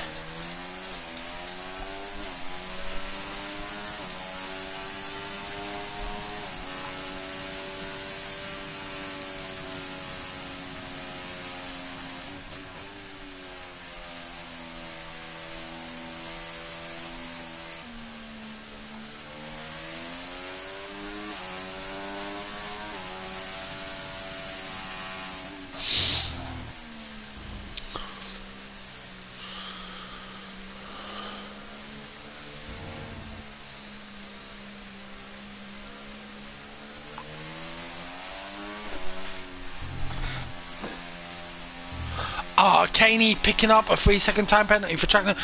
Caney picking up a 3-second time penalty for track.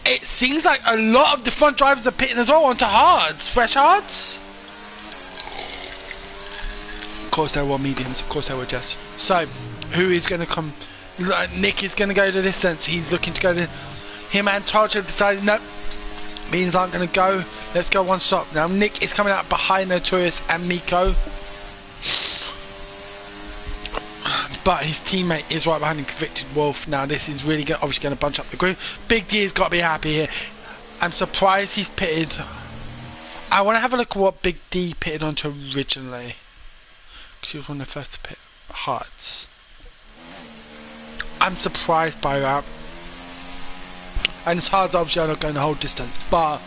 It seems like a lot of the front drivers are pitting as well onto hards, fresh hards. Of course there were mediums, of course there were just. So, who is going to come? Nick is going to go the distance. He's looking to go to him, and Taj have decided no, means aren't going to go. Let's go one stop. Now Nick is coming out behind Notorious and Miko. But his teammate is right behind him, Convicted Wolf. Now this is really obviously going to bunch up the group. Big D has got to be happy here. I'm surprised he's pitted. I want to have a look at what Big D pitted onto originally, because he was one of the first to pit hards. I'm surprised by that. And his hards obviously are not going to hold distance, but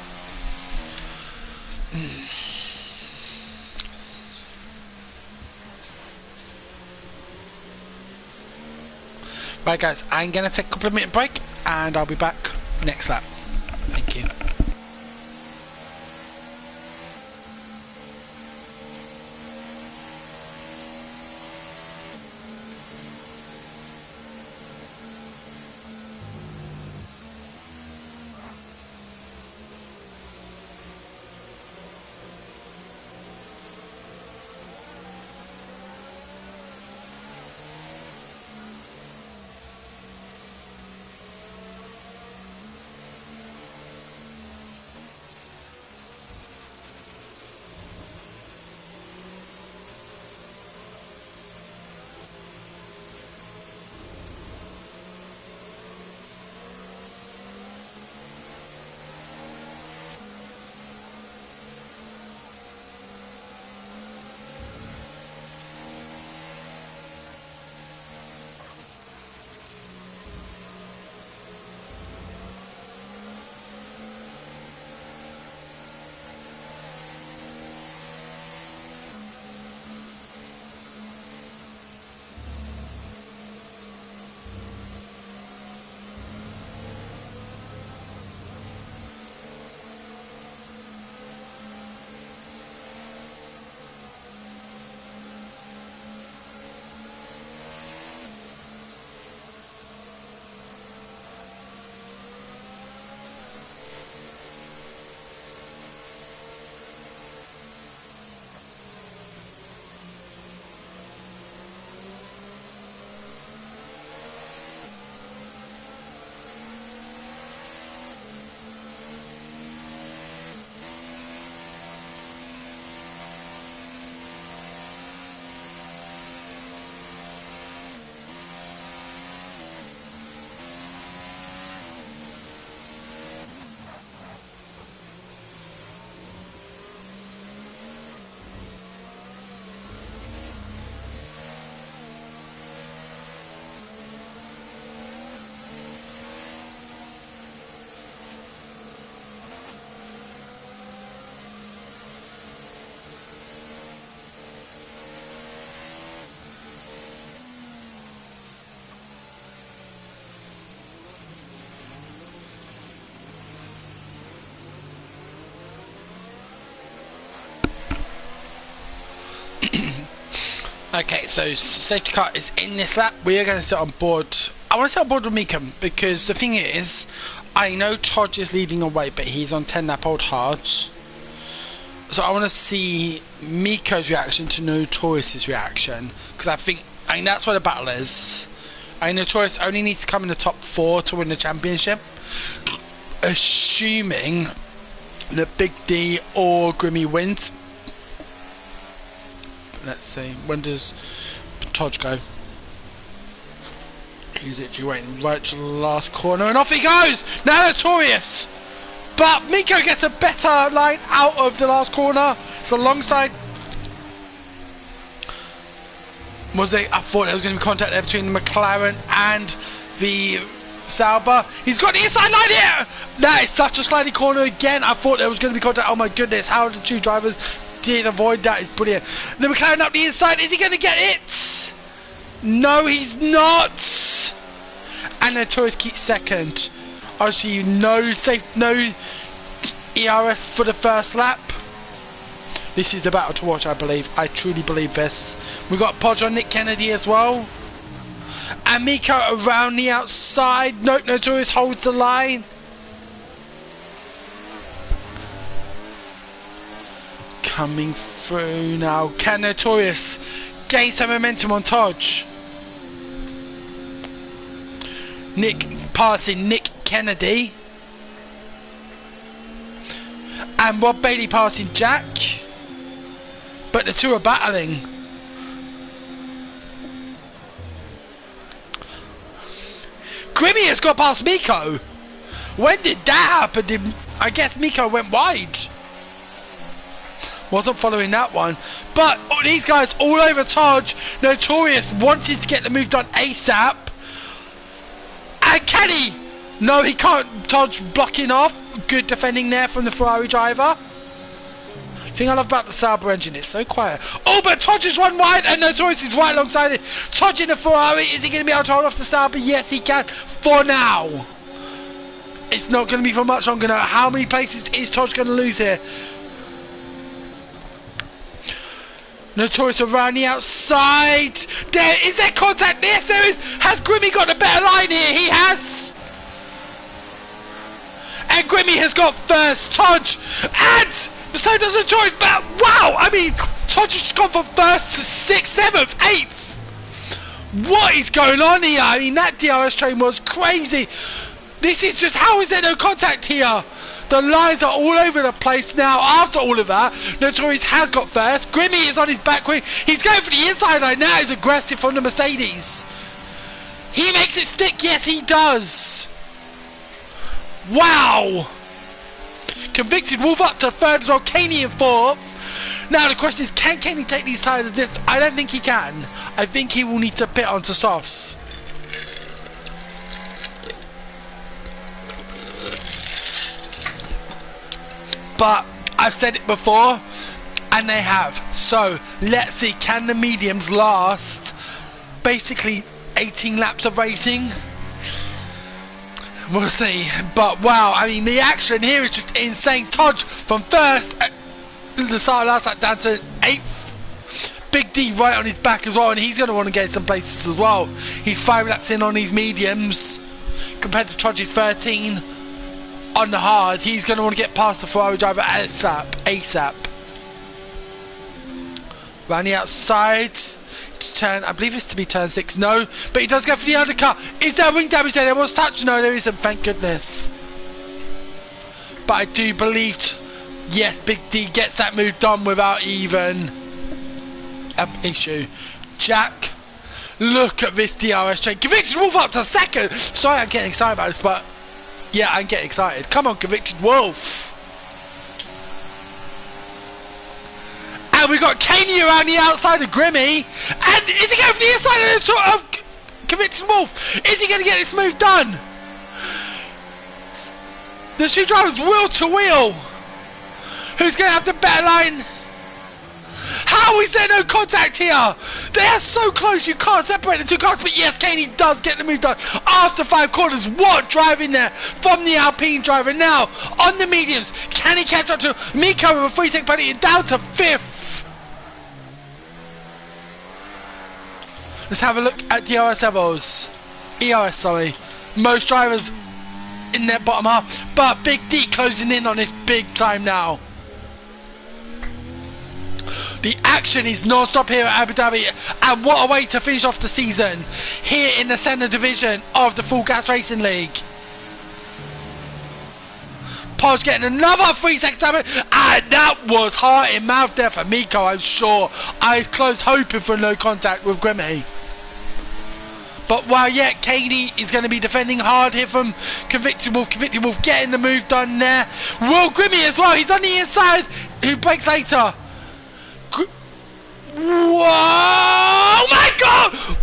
right guys, I'm going to take a couple of minute break and I'll be back next lap. Thank you. Okay, so safety car is in this lap. We are going to sit on board. I want to sit on board with Mika because the thing is, I know Todd is leading away, but he's on 10 lap old hards. So I want to see Miko's reaction to Notorious's reaction, because I think that's where the battle is. Notorious only needs to come in the top 4 to win the championship, assuming that Big D or Grimmy wins. Let's see, when does Todd go? He's actually waiting right to the last corner, and off he goes! Now Notorious! But Miko gets a better line out of the last corner. It's alongside. I thought there was going to be contact there between the McLaren and the Sauber. He's got the inside line here! That is such a slidey corner again. I thought there was going to be contact. Oh my goodness, how the two drivers did avoid that is brilliant. The McLaren up the inside. Is he going to get it? No, he's not. And Notorious keeps second. Obviously, no ERS for the first lap. This is the battle to watch, I believe. I truly believe this. We've got Podge on Nick Kennedy as well. And Miko around the outside. Nope, Notorious holds the line. Coming through now. Can Notorious gain some momentum on Podge? Nick passing Nick Kennedy. And Rob Bailey passing Jack. But the two are battling. Grimmy has got past Miko. When did that happen? I guess Miko went wide. Wasn't following that one. But these guys all over Todd. Notorious wanted to get the move done ASAP. And can he? No, he can't. Todd's blocking off. Good defending there from the Ferrari driver. The thing I love about the Sauber engine, it's so quiet. Oh, but Todd has run wide and Notorious is right alongside it. Todd in the Ferrari. Is he going to be able to hold off the Sauber? Yes, he can. For now. It's not going to be for much longer now. How many places is Todd going to lose here? Notorious around the outside. Is there contact? Yes, there is. Has Grimmy got a better line here? He has. And Grimmy has got first. Todd. And so does Notorious. But wow, I mean, Todd has gone from first to 6th, 7th, 8th. What is going on here? I mean, that DRS train was crazy. This is just, how is there no contact here? The lines are all over the place now. After all of that, Notorious has got first. Grimmy is on his back wing. He's going for the inside line now. He's aggressive from the Mercedes. He makes it stick. Yes, he does. Wow. Convicted Wolf up to third as well. Kaney in fourth. Now the question is, can Kaney take these tyres as this? I don't think he can. I think he will need to pit onto softs. But I've said it before, and they have. So let's see, can the mediums last basically 18 laps of racing? We'll see. But wow, I mean, the action here is just insane. Todd from first at the start of last lap down to 8th. Big D right on his back as well, and he's going to want to get some places as well. He's 5 laps in on these mediums compared to Todge's 13. On the hard, he's going to want to get past the Ferrari driver ASAP. Round the outside to turn, I believe it's to be turn 6. No, but he does go for the undercut. Is there wing damage there? There was touch. No, there isn't. Thank goodness. But I do believe, yes, Big D gets that move done without even an issue. Jack, look at this DRS train. Convicted Wolf up to second. Sorry, I'm getting excited about this, but. Yeah, I'm getting excited. Come on, Convicted Wolf. And we've got Kaney around the outside of Grimmy. And is he going for the inside of Convicted Wolf? Is he going to get this move done? The two drivers wheel to wheel. Who's going to have the better line? How is there no contact here? They are so close, you can't separate the two cars. But yes, Kaney does get the move done after 5 corners. What driving there from the Alpine driver. Now on the mediums, can he catch up to Miko with a 3-second penalty and down to 5th? Let's have a look at DRS levels. ERS, sorry. Most drivers in their bottom half, but Big D closing in on this big time now. The action is non-stop here at Abu Dhabi, and what a way to finish off the season here in the Senna division of the Full Gas Racing League. Podge getting another 3 second damage, and that was heart in mouth there for Miko, I'm sure. Eyes closed, hoping for no contact with Grimmy. But while yet Katie is going to be defending hard here from Convicted Wolf. Convicted Wolf getting the move done there. Will Grimmy as well, he's on the inside, who breaks later. Whoa! Oh my god!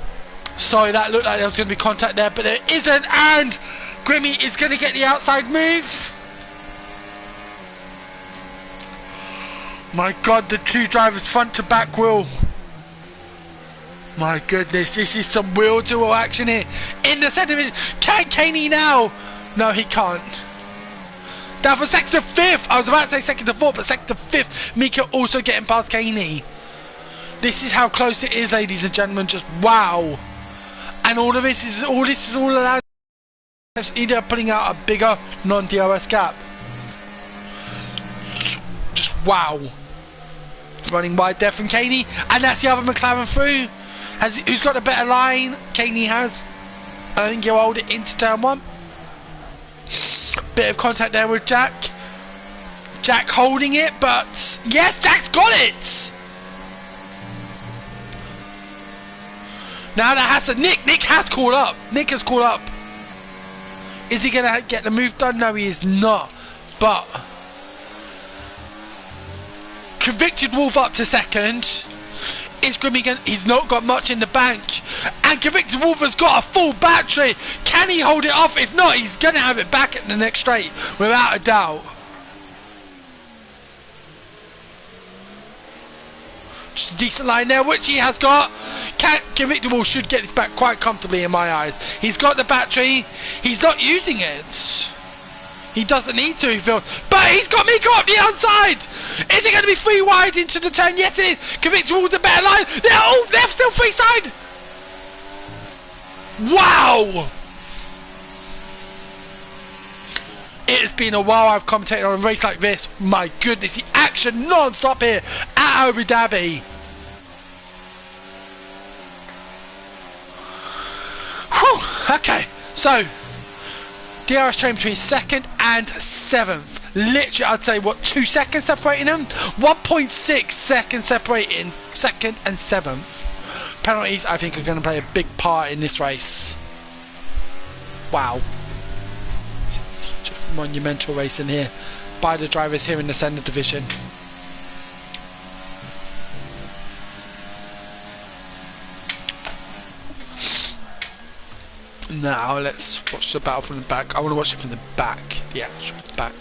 Sorry, that looked like there was going to be contact there, but there isn't, and Grimmy is going to get the outside move. My god, the two drivers front to back wheel. My goodness, this is some wheel duel action here in the centre. Can Kaney now? No, he can't. Down for second to fifth. I was about to say second to fourth, but second to fifth. Mika also getting past Kaney. This is how close it is, ladies and gentlemen. Just wow. And all of this is all allowed. Either putting out a bigger non-DRS gap. Just wow. Running wide there from Kaney, and that's the other McLaren through. Who's got a better line? Kaney has. I think he'll hold it into turn one. Bit of contact there with Jack. Jack holding it, but yes, Jack's got it. Now that has to Nick has called up. Nick has called up. Is he gonna get the move done? No, he is not. But Convicted Wolf up to second. Is Grimmy going? He's not got much in the bank, and Convicted Wolf has got a full battery. Can he hold it off? If not, he's gonna have it back at the next straight, without a doubt. Just a decent line there, which he has got. Convicted Wolf should get this back quite comfortably in my eyes. He's got the battery. He's not using it. He doesn't need to, he feels. But he's got Miko up the outside! Is it going to be free wide into the turn? Yes, it is. Convicted Wolf the better line. They're still free side! Wow! It has been a while I've commentated on a race like this. My goodness, the action non-stop here at Abu Dhabi. Whew, okay, so DRS train between second and seventh. Literally, I'd say, what, 2 seconds separating them? 1.6 seconds separating second and seventh. Penalties, I think, are going to play a big part in this race. Wow. Just monumental racing here by the drivers here in the Senna division. Now let's watch the battle from the back. I want to watch it from the back. The actual back.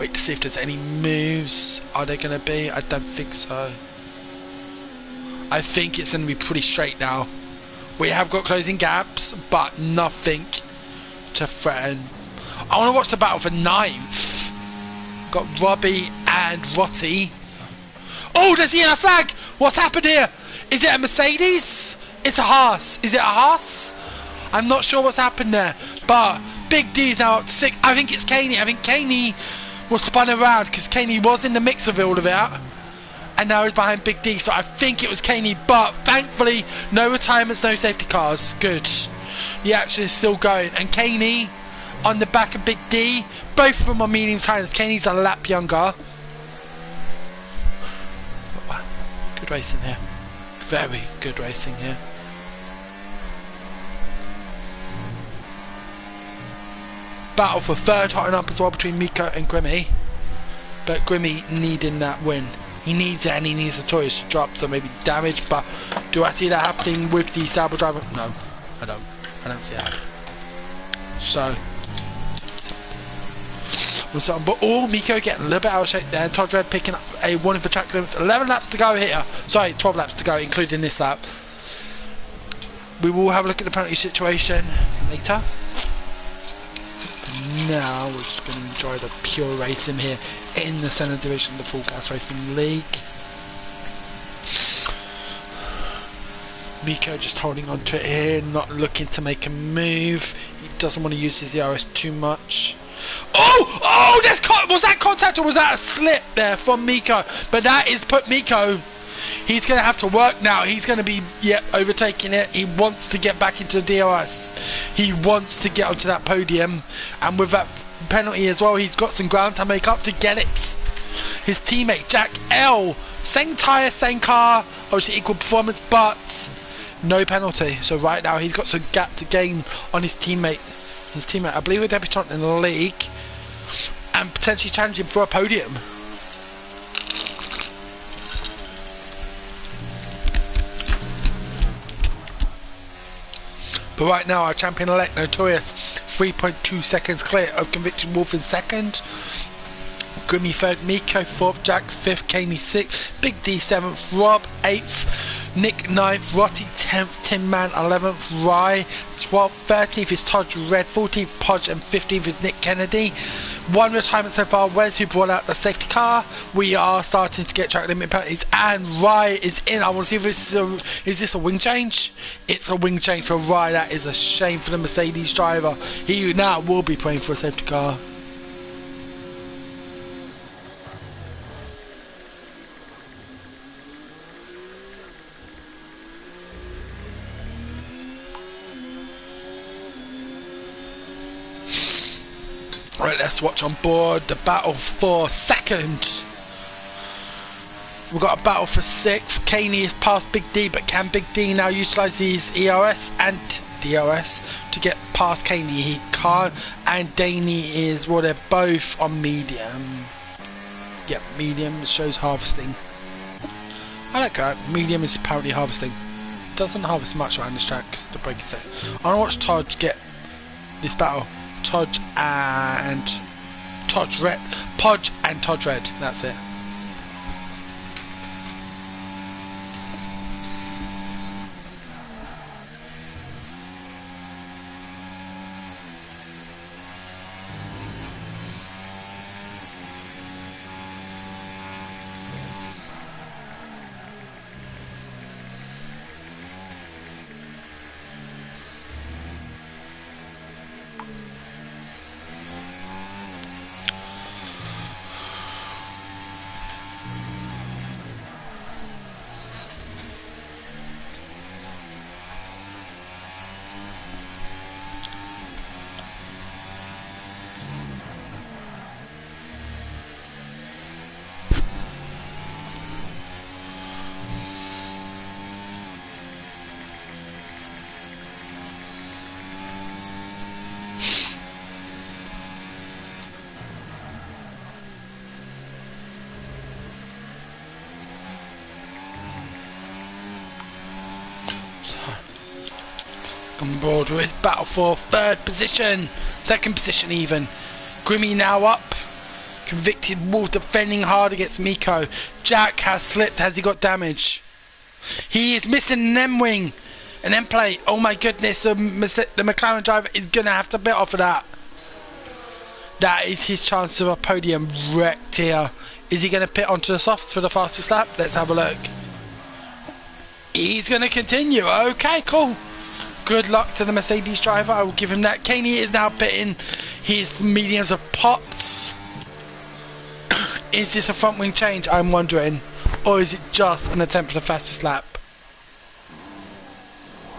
Wait to see if there's any moves. Are there going to be? I don't think so. I think it's going to be pretty straight now. We have got closing gaps, but nothing to threaten. I want to watch the battle for ninth. Got Robbie and Rotti. Oh, there's the yellow flag. What's happened here? Is it a Mercedes? It's a Haas. Is it a Haas? I'm not sure what's happened there. But Big D's now up to 6. I think it's Kaney. I think Kaney was spun around because Kaney was in the mix of all of it. And now he's behind Big D. So I think it was Kaney. But thankfully, no retirements, no safety cars. Good. The action is still going. And Kaney on the back of Big D. Both of them are medium tires. Kaney's a lap younger. Good racing here. Very good racing here. Battle for third, hotting up as well between Miko and Grimmy. But Grimmy needing that win. He needs it, and he needs the toys to drop, so maybe damage. But do I see that happening with the Sauber driver? No, I don't. I don't see that. So but Miko getting a little bit out of shape there. Todd Red picking up a warning for track limits. 11 laps to go here. Sorry, 12 laps to go, including this lap. We will have a look at the penalty situation later. Now we're just going to enjoy the pure racing here in the Senna division, the Full Gas Racing League. Miko just holding on to it here, not looking to make a move. He doesn't want to use his ERS too much. Oh! Oh! Was that contact or was that a slip there from Miko? But that is put Miko. He's going to have to work now. He's going to be, overtaking it. He wants to get back into the DRS. He wants to get onto that podium. And with that penalty as well, he's got some ground to make up to get it. His teammate, Jack L. Same tyre, same car. Obviously equal performance, but no penalty. So right now, he's got some gap to gain on his teammate. I believe, a debutant in the league. And potentially challenging for a podium. But right now, our champion-elect, Notorious, 3.2 seconds clear of Convicted Wolf in second. Grimmy third, Miko fourth, Jack fifth, Kaney sixth, Big D seventh, Rob eighth, Nick ninth, Rotty 10th, Tin Man 11th, Rye 12th, 13th is Todd Red, 14th Podge, and 15th is Nick Kennedy. One retirement so far, Wes, who brought out the safety car. We are starting to get track limit penalties, and Rye is in. I want to see if is this a wing change? It's a wing change for Rye. That is a shame for the Mercedes driver. He now will be playing for a safety car. Right, let's watch on board the battle for second. We've got a battle for sixth. Kaney is past Big D, but can Big D now utilise his ERS and DRS to get past Kaney? He can't. And Daney is, well, they're both on medium. Yep, medium shows harvesting. I like that. Medium is apparently harvesting. Doesn't harvest much around this track, the breaking thing. I want to watch Todd get this battle. Podge and Todd Red. That's it. On board with battle for third position, second position even. Grimmy now up. Convicted Wolf defending hard against Miko. Jack has slipped. Has he got damage? He is missing an M-wing, an M-plate. Oh my goodness, the McLaren driver is going to have to bit off of that. That is his chance of a podium wrecked here. Is he going to pit onto the softs for the fastest lap? Let's have a look. He's going to continue. Okay, cool. Good luck to the Mercedes driver. I will give him that. Kaney is now pitting. His mediums are popped. Is this a front wing change? I'm wondering. Or is it just an attempt for the fastest lap?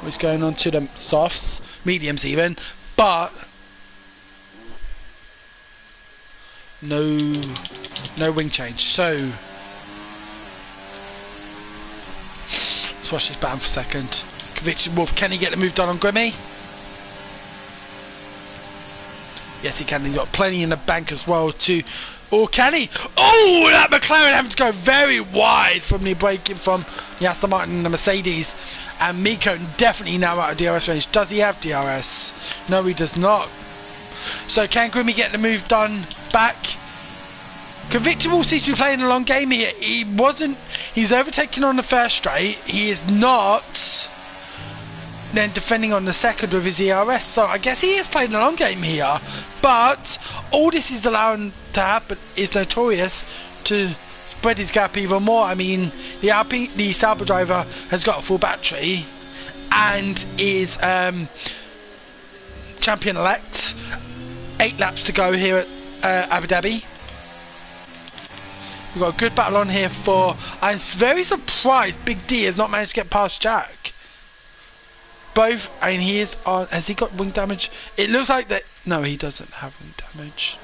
He's going on to the softs. Mediums even. But no wing change. So let's watch this battle for a second. Convicted Wolf, can he get the move done on Grimmy? Yes, he can. He's got plenty in the bank as well too. Or can he? Oh, that McLaren having to go very wide from the braking from the Aston Martin and the Mercedes. And Miko definitely now out of DRS range. Does he have DRS? No, he does not. So can Grimmy get the move done back? Convicted Wolf seems to be playing a long game here. He's overtaken on the first straight. He is not then defending on the second with his ERS, so I guess he is playing a long game here. But all this is allowing to happen is Notorious to spread his gap even more. I mean, the Sauber driver has got a full battery. and is champion-elect. 8 laps to go here at Abu Dhabi. We've got a good battle on here for... I'm very surprised Big D has not managed to get past Jack. Both, and he is on... Has he got wing damage? It looks like that... No, he doesn't have wing damage.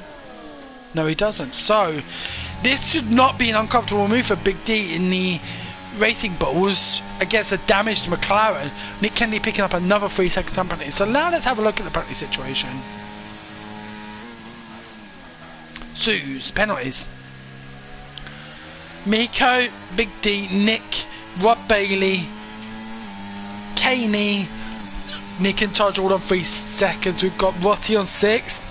No, he doesn't. So, this should not be an uncomfortable move for Big D in the Racing Bulls against the damaged McLaren. Nick Kennedy picking up another 3-second time penalty. So now let's have a look at the penalty situation. Sue's penalties. Miko, Big D, Nick, Rob Bailey, Kaney, Nick and Todd all on 3 seconds. We've got Rotti on 6,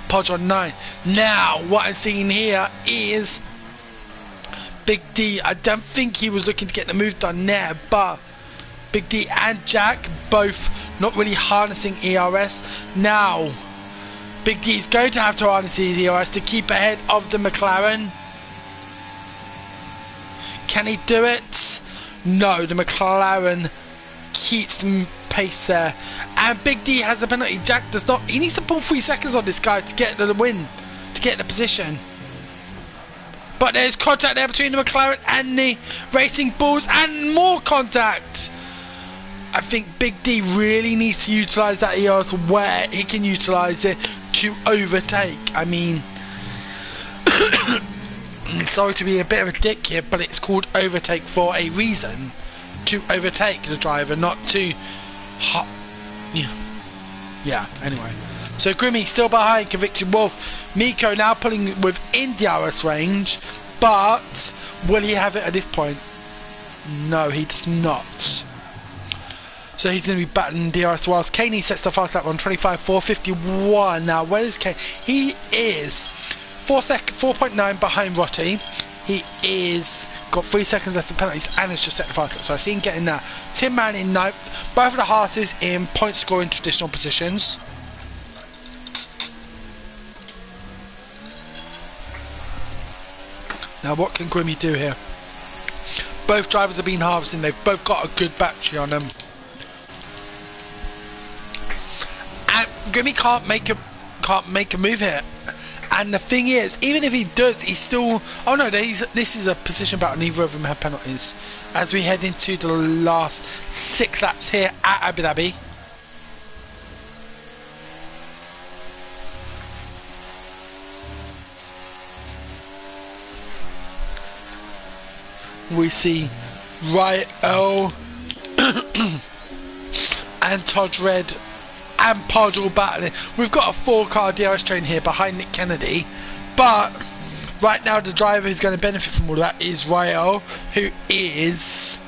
Podge on 9. Now, what I'm seeing here is Big D. I don't think he was looking to get the move done there, but Big D and Jack both not really harnessing ERS. Now, Big D is going to have to harness his ERS to keep ahead of the McLaren. Can he do it? No, the McLaren keeps some pace there. And Big D has a penalty. Jack does not. He needs to pull 3 seconds on this guy to get the win, to get in the position. But there's contact there between the McLaren and the Racing Bulls, and more contact. I think Big D really needs to utilise that ERS where he can utilise it to overtake. I mean... sorry to be a bit of a dick here, but it's called overtake for a reason. To overtake the driver, not to... Yeah, anyway. So Grimmy still behind Convicted Wolf. Miko now pulling within the DRS range, but will he have it at this point? No, he does not. So he's going to be battling DRS whilst Kaney sets the fast lap on 25.451. Now, where is Kaney? He is 4.9 behind Rotti. He is got 3 seconds left of penalties and has just set the fast lap. So I see him getting that. Tim Mann in 9th. Both of the Hearties in point scoring traditional positions. Now what can Grimmy do here? Both drivers have been harvesting. They've both got a good battery on them. And Grimmy can't make a move here. And the thing is, even if he does, he's still... Oh no, this is a position battle. Neither of them have penalties. As we head into the last 6 laps here at Abu Dhabi. We see Riot L and Todd Red and Podge all battling. We've got a 4-car DRS train here behind Nick Kennedy, but right now the driver who's going to benefit from all that is Riot L, who is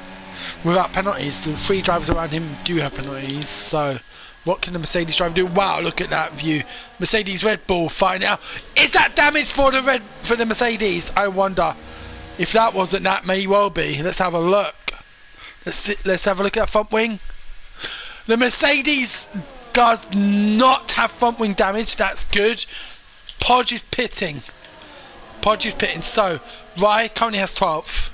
without penalties. The 3 drivers around him do have penalties, so what can the Mercedes driver do? Wow, look at that view. Mercedes Red Bull find out. Is that damage for the Mercedes? I wonder. If that wasn't, that may well be. Let's have a look. Let's have a look at that front wing. The Mercedes does not have front wing damage. That's good. Podge is pitting. So, Rye currently has 12th.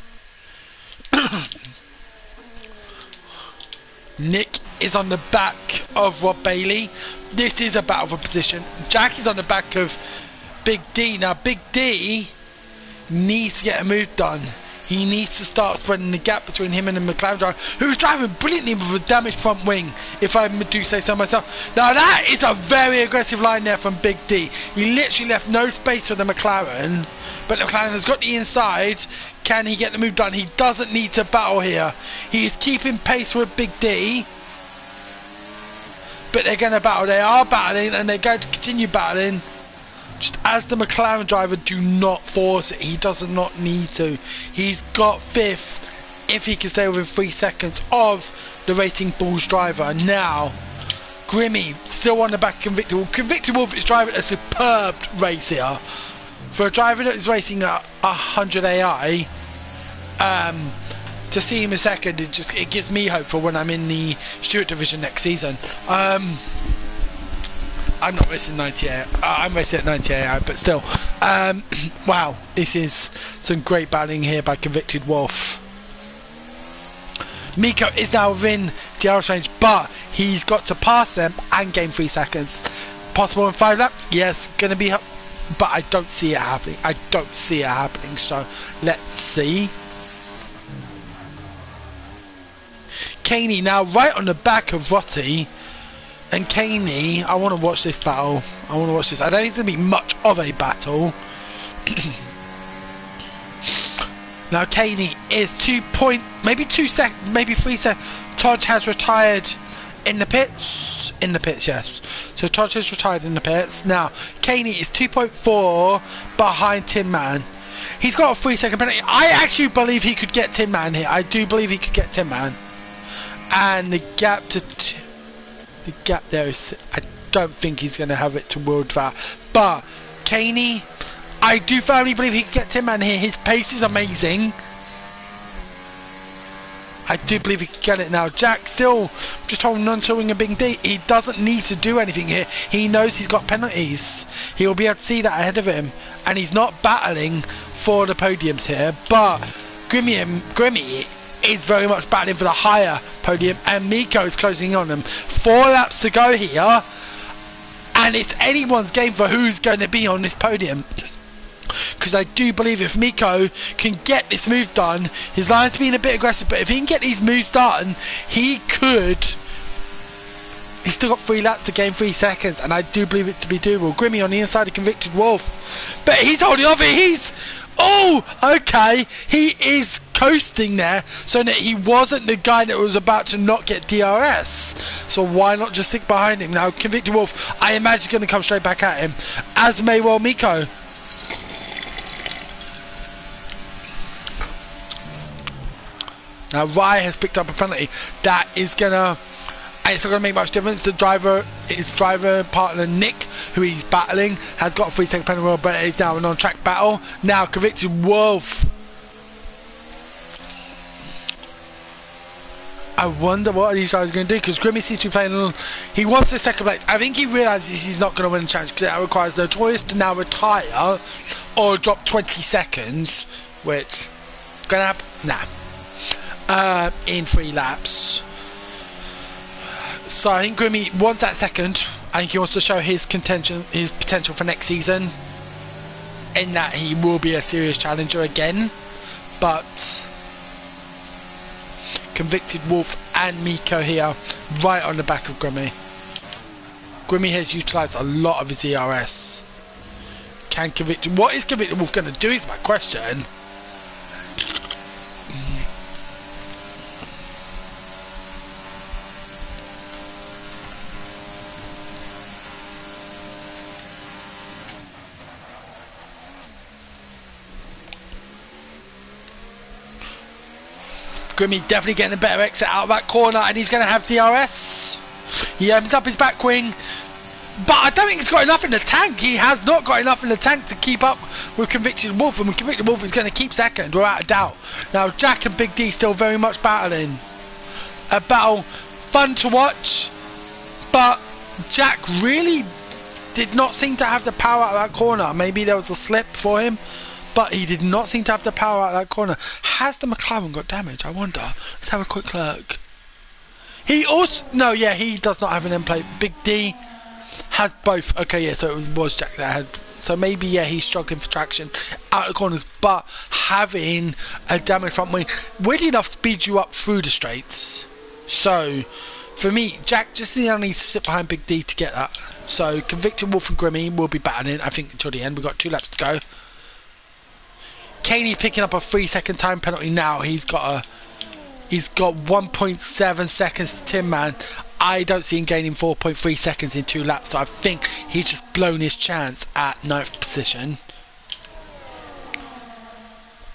Nick is on the back of Rob Bailey. This is a battle for position. Jack is on the back of Big D. Now, Big D needs to get a move done. He needs to start spreading the gap between him and the McLaren driver, who's driving brilliantly with a damaged front wing, if I do say so myself. Now that is a very aggressive line there from Big D. He literally left no space for the McLaren, but the McLaren has got the inside. Can he get the move done? He doesn't need to battle here. He is keeping pace with Big D, but they're going to battle. They are battling, and they're going to continue battling. Just as the McLaren driver, do not force it. He does not need to. He's got 5th if he can stay within 3 seconds of the Racing Bulls driver. Now, Grimmy still on the back of Convicted Wolf. Convicted Wolf is driving a superb race here. For a driver that is racing at 100 AI, to see him in second, it gives me hope for when I'm in the Stewart division next season. I'm not racing 98. I'm racing at 98, but still. Wow, this is some great battling here by Convicted Wolf. Miko is now within DRS range, but he's got to pass them and gain 3 seconds. Possible in 5 laps? Yes, gonna be, but I don't see it happening. I don't see it happening. So let's see. Caney now right on the back of Rotti, and Caney, I want to watch this battle. I want to watch this. I don't think it's gonna be much of a battle. Now Caney is maybe 3 seconds. Todd has retired in the pits. In the pits, yes. So Todd has retired in the pits. Now Caney is 2.4 behind Tin Man. He's got a 3 second penalty. I actually believe he could get Tin Man here. I do believe he could get Tin Man. And the gap there is, I don't think he's going to have it to World VAR. But Caney, I do firmly believe he can get Tin Man here. His pace is amazing. I do believe he can get it now. Jack still just holding on to wing a big D. He doesn't need to do anything here. He knows he's got penalties. He will be able to see that ahead of him. And he's not battling for the podiums here. But Grimmy is very much battling for the higher podium. And Miko is closing on him. 4 laps to go here. And it's anyone's game for who's going to be on this podium. Because I do believe if Miko can get this move done, his line's been a bit aggressive, but if he can get these moves done, he could. He's still got 3 laps to gain 3 seconds, and I do believe it to be doable. Grimmy on the inside of Convicted Wolf, but he's holding off it. Oh, okay. He is coasting there, so that he wasn't the guy that was about to not get DRS. So why not just stick behind him now? Convicted Wolf, I imagine, is going to come straight back at him, as may well Miko. Now Rye has picked up a penalty. That is gonna, it's not gonna make much difference. His driver partner Nick, who he's battling, has got a 3 second penalty, but it's now an on track battle. Now Convicted Wolf. I wonder what these guys are going to do, because Grimmy seems to be playing a little. He wants the second place. I think he realises he's not going to win the challenge, because it requires Notorious to now retire or drop 20 seconds, which gonna happen. Nah. In 3 laps. So I think Grimmy wants that second. I think he wants to show his potential for next season, in that he will be a serious challenger again. But Convicted Wolf and Miko here, right on the back of Grimmy. Grimmy has utilised a lot of his ERS. What is Convicted Wolf going to do is my question. Grimmy definitely getting a better exit out of that corner, and he's going to have DRS. He opens up his back wing, but I don't think he's got enough in the tank. He has not got enough in the tank to keep up with Convicted Wolf, and Convicted Wolf is going to keep second without a doubt. Now Jack and Big D still very much battling. A battle fun to watch, but Jack really did not seem to have the power out of that corner. Maybe there was a slip for him, but he did not seem to have the power out of that corner. Has the McLaren got damage? I wonder. Let's have a quick look. He also... No, yeah, he does not have an end plate. Big D has both. Okay, yeah, so it was Jack that had... So maybe, yeah, he's struggling for traction out of the corners, but having a damaged front wing, weirdly enough, speeds you up through the straights. So, for me, Jack just needs to sit behind Big D to get that. So, Convicted Wolf and Grimmy will be battling, I think, until the end. We've got 2 laps to go. Caney picking up a 3 second time penalty now. He's got 1.7 seconds to Tin Man. I don't see him gaining 4.3 seconds in 2 laps, so I think he's just blown his chance at 9th position.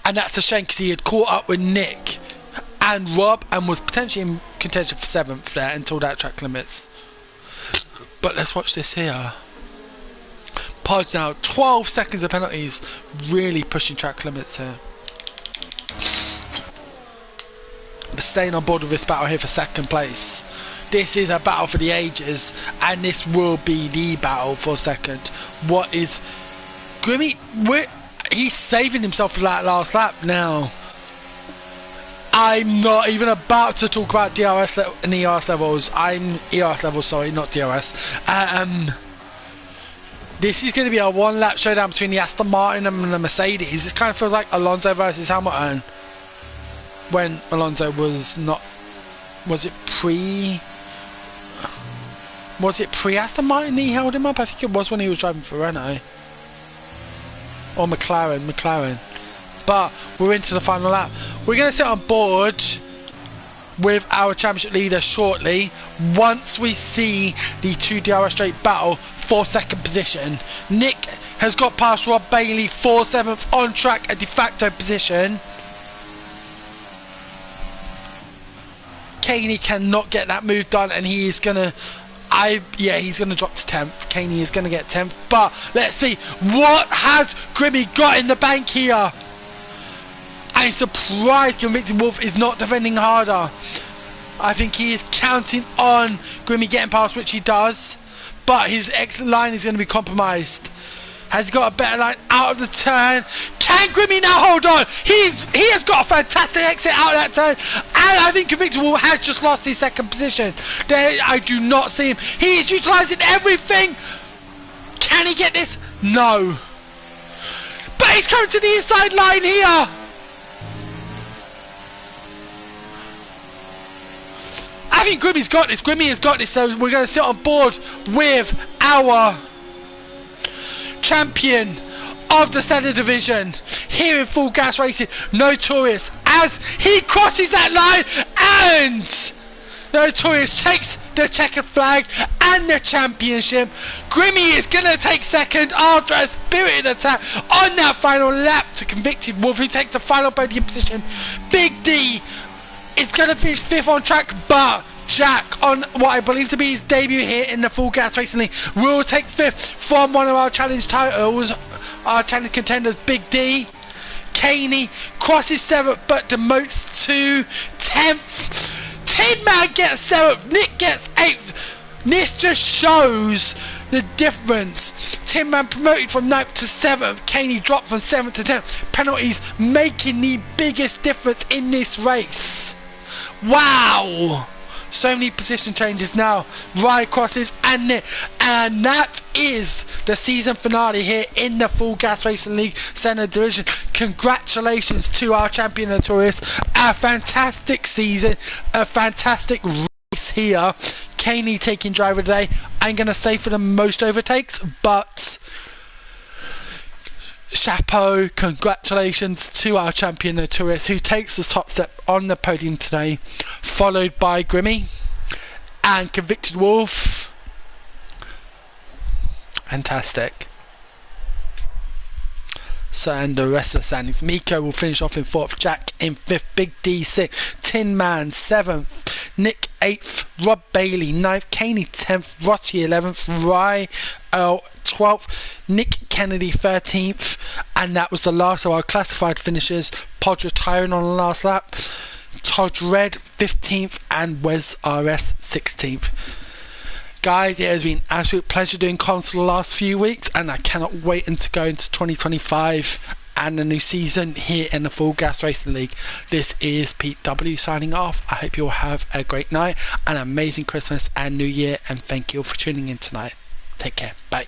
And that's a shame, because he had caught up with Nick and Rob and was potentially in contention for 7th there until that track limits. But let's watch this here. Podge now, 12 seconds of penalties, really pushing track limits here. But staying on board with this battle here for 2nd place. This is a battle for the ages, and this will be the battle for 2nd. What is Grimmy? He's saving himself for that last lap now. I'm not even about to talk about DRS and ERS levels. I'm ERS levels, sorry, not DRS. This is going to be a one-lap showdown between the Aston Martin and the Mercedes. This kind of feels like Alonso versus Hamilton. When Alonso was not... Was it pre Aston Martin that he held him up? I think it was when he was driving for Renault. Or McLaren. But we're into the final lap. We're going to sit on board with our championship leader shortly once we see the 2 DRS straight battle for second position. Nick has got past Rob Bailey for 7th on track, a de facto position. Kaney cannot get that move done, and he is gonna he's gonna drop to 10th. Kaney is gonna get 10th, but let's see what has Grimmy got in the bank here. I'm surprised Convicted Wolf is not defending harder. I think he is counting on Grimmy getting past, which he does, but his exit line is going to be compromised. Has he got a better line out of the turn? Can Grimmy now hold on? He has got a fantastic exit out of that turn, and I think Convicted Wolf has just lost his second position. There, I do not see him. He is utilising everything. Can he get this? No. But he's coming to the inside line here. I think Grimmy's got this. Grimmy has got this, so we're going to sit on board with our champion of the Senna division here in Full Gas Racing, Notorious, as he crosses that line, and Notorious takes the checkered flag and the championship. Grimmy is going to take second after a spirited attack on that final lap to Convicted Wolf, who takes the final podium position. Big D is going to finish 5th on track, but Jack, on what I believe to be his debut here in the Full Gas Racing League, will take 5th from one of our challenge titles, our challenge contenders, Big D. Kaney crosses 7th but demotes to 10th. Tin Man gets 7th, Nick gets 8th. This just shows the difference. Tin Man promoted from 9th to 7th. Kaney dropped from 7th to 10th. Penalties making the biggest difference in this race. Wow! So many position changes now. Ryan crosses and Nick. And that is the season finale here in the Full Gas Racing League Senna division. Congratulations to our champion Notorious. A fantastic season. A fantastic race here. Kaney taking driver today. I'm going to say for the most overtakes, but chapeau, congratulations to our champion Notorious, who takes the top step on the podium today, followed by Grimmy and Convicted Wolf. Fantastic. So, and the rest of the standings, Miko will finish off in 4th, Jack in 5th, Big D 6th, Tin Man 7th, Nick 8th, Rob Bailey 9th, Kaney 10th, Rotty 11th, Rye 12th, Nick Kennedy 13th, and that was the last of our classified finishers. Pod retiring on the last lap, Todd Red 15th, and Wes RS 16th. Guys, it has been an absolute pleasure doing comms for the last few weeks, and I cannot wait to go into 2025 and the new season here in the Full Gas Racing League. This is Pete W signing off. I hope you all have a great night, an amazing Christmas and New Year, and thank you all for tuning in tonight. Take care. Bye.